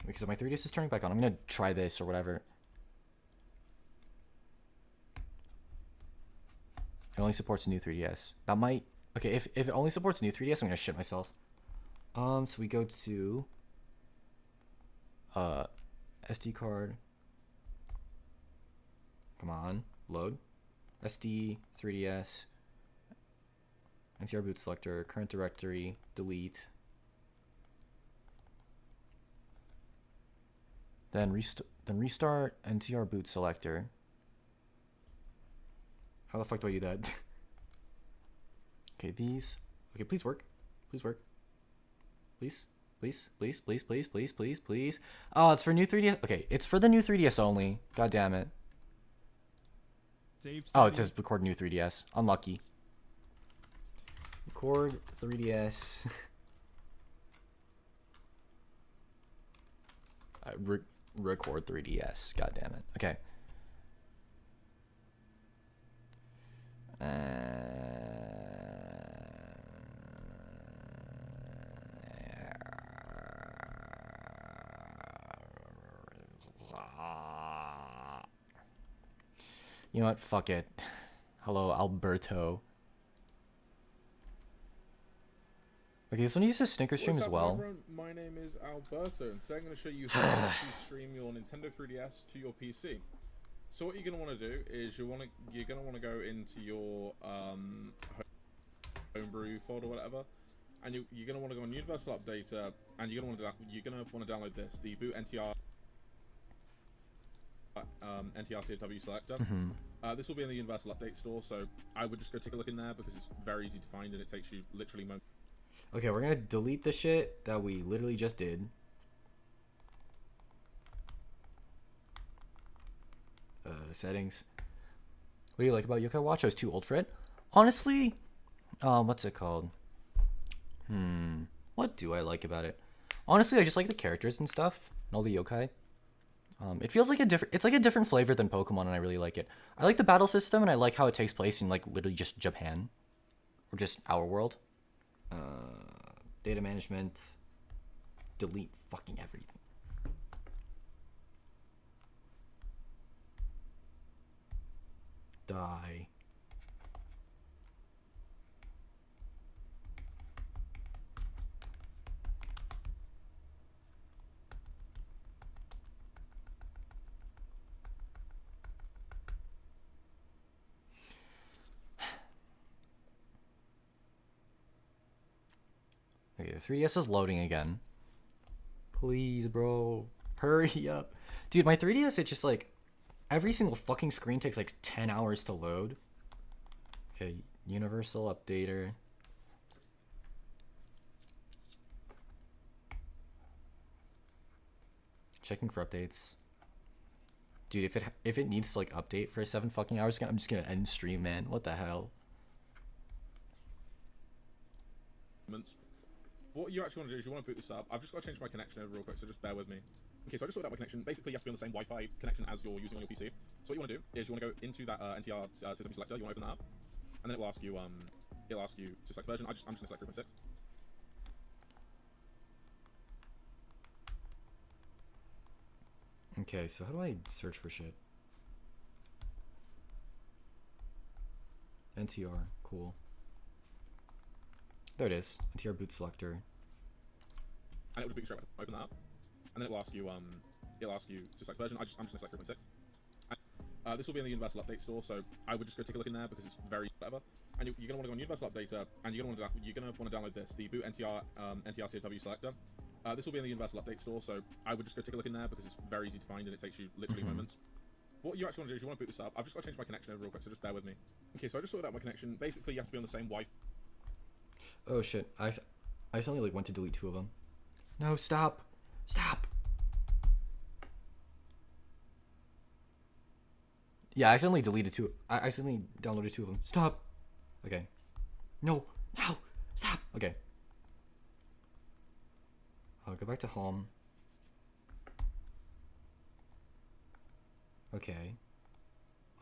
Because my 3DS is turning back on. I'm gonna try this or whatever. It only supports new 3DS. That might okay, if it only supports new 3DS, I'm gonna shit myself. So we go to SD card. Come on, load. SD, 3DS, NTR boot selector, current directory, delete. Then restart NTR boot selector. How the fuck do I do that? Okay, these. Okay, please work. Please work. Please. Please, please, please, please, please, please, please. Oh, it's for new 3DS. Okay, it's for the new 3DS only. God damn it. Save Oh, it setting. says record new 3DS. Unlucky. Record 3DS. Record 3DS. God damn it. Okay. You know what? Fuck it. Hello, Alberto. Okay, this one uses Snicker Stream What's as up, well. everyone? My name is Alberto, and today I'm going to show you how to actually stream your Nintendo 3DS to your PC. So what you're going to want to do is you're going to want to go into your homebrew folder or whatever, and you're going to want to go on Universal Updater, and you're going to want to download this, the boot NTRCW selector. This will be in the Universal Update store, so I would just go take a look in there because it's very easy to find and it takes you literally moments. Okay, we're gonna delete the shit that we literally just did. Settings. What do you like about Yokai Watch? I was too old for it. Honestly, what's it called? What do I like about it? Honestly, I just like the characters and stuff, and all the yokai. It feels like it's like a different flavor than Pokemon, and I really like it. I like the battle system, and I like how it takes place in like literally just Japan, or just our world. Data management. Delete fucking everything. Die. Okay, the 3DS is loading again. Please, bro. Hurry up. Dude, my 3DS, it's just like, every single fucking screen takes like 10 hours to load. Okay, Universal Updater. Checking for updates. Dude, if it needs to like update for 7 fucking hours, I'm just gonna end stream, man. What the hell? What you actually want to do is you want to boot this up. I've just got to change my connection over real quick, so just bear with me. Okay, so I just sorted out my connection. Basically, you have to be on the same Wi-Fi connection as you're using on your PC. So what you want to do is you want to go into that NTRCW selector. You want to open that up, and then it will ask you to select version. I'm just going to select 3.6. Okay, so how do I search for shit? NTR, cool. There it is, NTR boot selector. And it will just boot you straight back. Open that up, and then it will ask you to select version. I'm just going to select 3.6. This will be in the Universal Update store, so I would just go take a look in there because it's very whatever. And you're going to want to go on Universal Updater, and you're going to want to download this, the boot NTRCW selector. This will be in the Universal Update store, so I would just go take a look in there because it's very easy to find and it takes you literally moments. What you actually want to do is you want to boot this up. I've just got to change my connection over real quick, so just bear with me. Okay, so I just sorted out my connection. Basically, you have to be on the same Wi-Fi. Oh shit, I suddenly like went to delete 2 of them. No, stop! Stop! Yeah, I accidentally deleted 2. I accidentally downloaded 2 of them. Stop! Okay. No! No! Stop! Okay. I'll go back to home. Okay.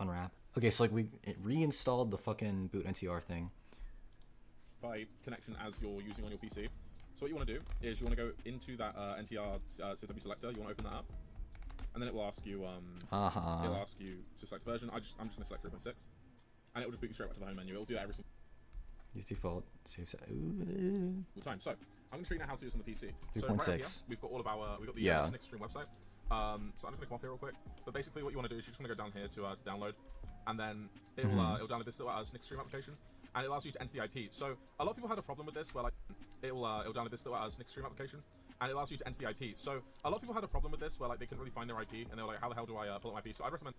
Unwrap. Okay, so like it reinstalled the fucking boot NTR thing. Connection as you're using on your PC. So what you want to do is you want to go into that NTRCW selector. You want to open that up, and then it will ask you it'll ask you to select version. I'm just going to select 3.6, and it will just boot you straight back to the home menu. It will do that every single Use default save set. time. So I'm going to show you now how to do this on the PC. So 3.6. right up here, we've got all of our the SNCS stream website. So I'm just going to come off here real quick. But basically, what you want to do is you just want to go down here to download, and then it will it'll download this little SNCS stream application. And it allows you to enter the IP. So a lot of people had a problem with this, where like it'll download this little SNCS stream application, and it allows you to enter the IP. So a lot of people had a problem with this, where like they couldn't really find their IP, and they were like, how the hell do I pull up my IP? So I recommend.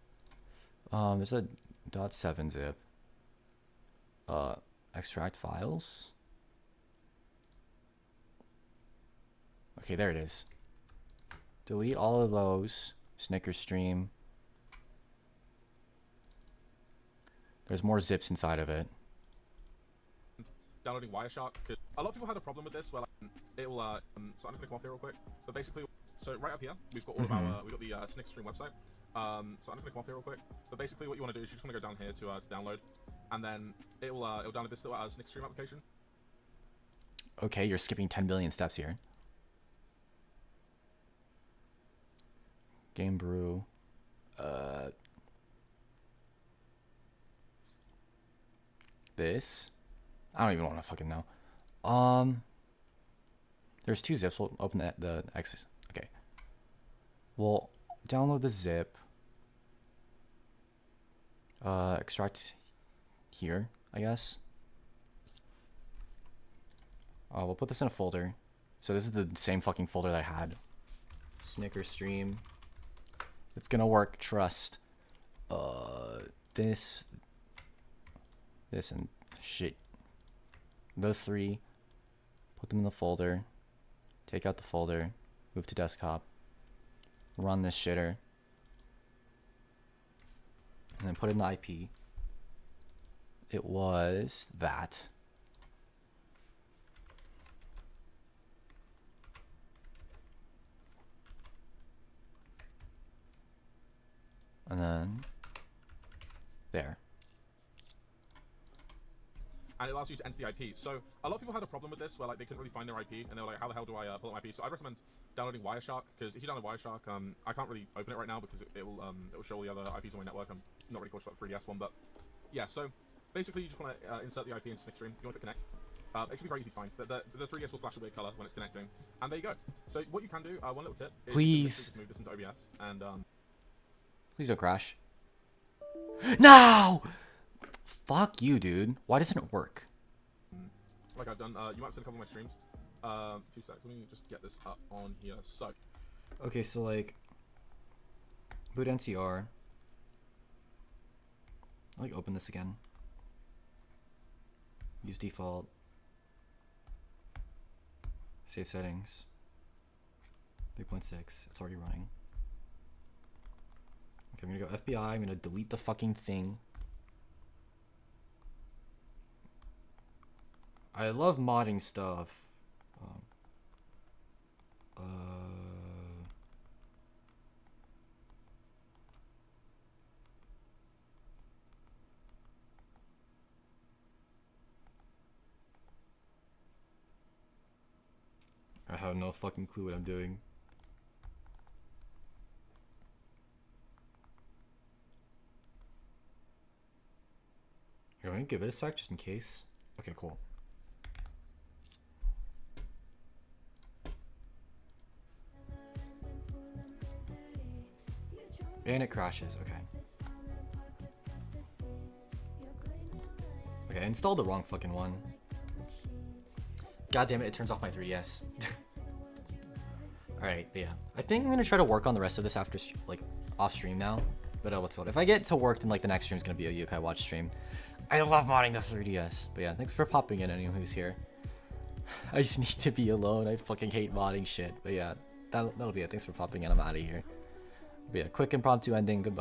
There's a .7 zip. Extract files. Okay, there it is. Delete all of those. Snickers stream. There's more zips inside of it. Downloading Wireshark. 'Cause a lot of people had a problem with this where like, it will so I'm just gonna come off here real quick. But basically, so right up here we've got all of our we've got the Snickers stream website. So I'm just gonna come off here real quick. But basically, what you want to do is you just want to go down here to download, and then it'll download this little Snickers stream application. Okay, you're skipping 10 billion steps here. Game brew. This. I don't even want to fucking know. There's 2 zips. We'll open the X. Okay. We'll download the zip. Extract here, I guess. We'll put this in a folder. So this is the same fucking folder that I had. Snickers stream. It's gonna work, trust. This and shit. Those 3. Put them in the folder. Take out the folder. Move to desktop. Run this shitter. And then put in the IP. It was that. And then there. And it allows you to enter the IP. So a lot of people had a problem with this where like they couldn't really find their IP and they were like, how the hell do I pull up my IP? So I recommend downloading Wireshark, because if you download Wireshark, I can't really open it right now because it will show all the other IPs on my network. I'm not really cautious about the 3DS one, but yeah. So basically, you just want to insert the IP into Snickstream. You want to connect. It's gonna be very easy to find. The 3DS will flash a weird color when it's connecting, and there you go. So what you can do, one little tip, is please move this into OBS and please don't crash. No! Fuck you, dude. Why doesn't it work? like I've done. You might have seen a couple of my streams. 2 seconds. Let me just get this up on here. So. Okay, so like boot NCR. Like open this again. Use default. Save settings. 3.6. It's already running. Okay, I'm gonna go FBI. I'm gonna delete the fucking thing. I love modding stuff. I have no fucking clue what I'm doing. Here, let me give it a sec just in case. Okay, cool. And it crashes, okay. Okay, I installed the wrong fucking one. God damn it, it turns off my 3DS. Alright, but yeah. I think I'm gonna try to work on the rest of this after, like, off stream now. But what's called? If I get to work, then, like, the next stream is gonna be a Yokai Watch stream. I love modding the 3DS. But yeah, thanks for popping in, anyone who's here. I just need to be alone. I fucking hate modding shit. But yeah, that'll be it. Thanks for popping in. I'm out of here. But yeah, quick impromptu ending. Goodbye.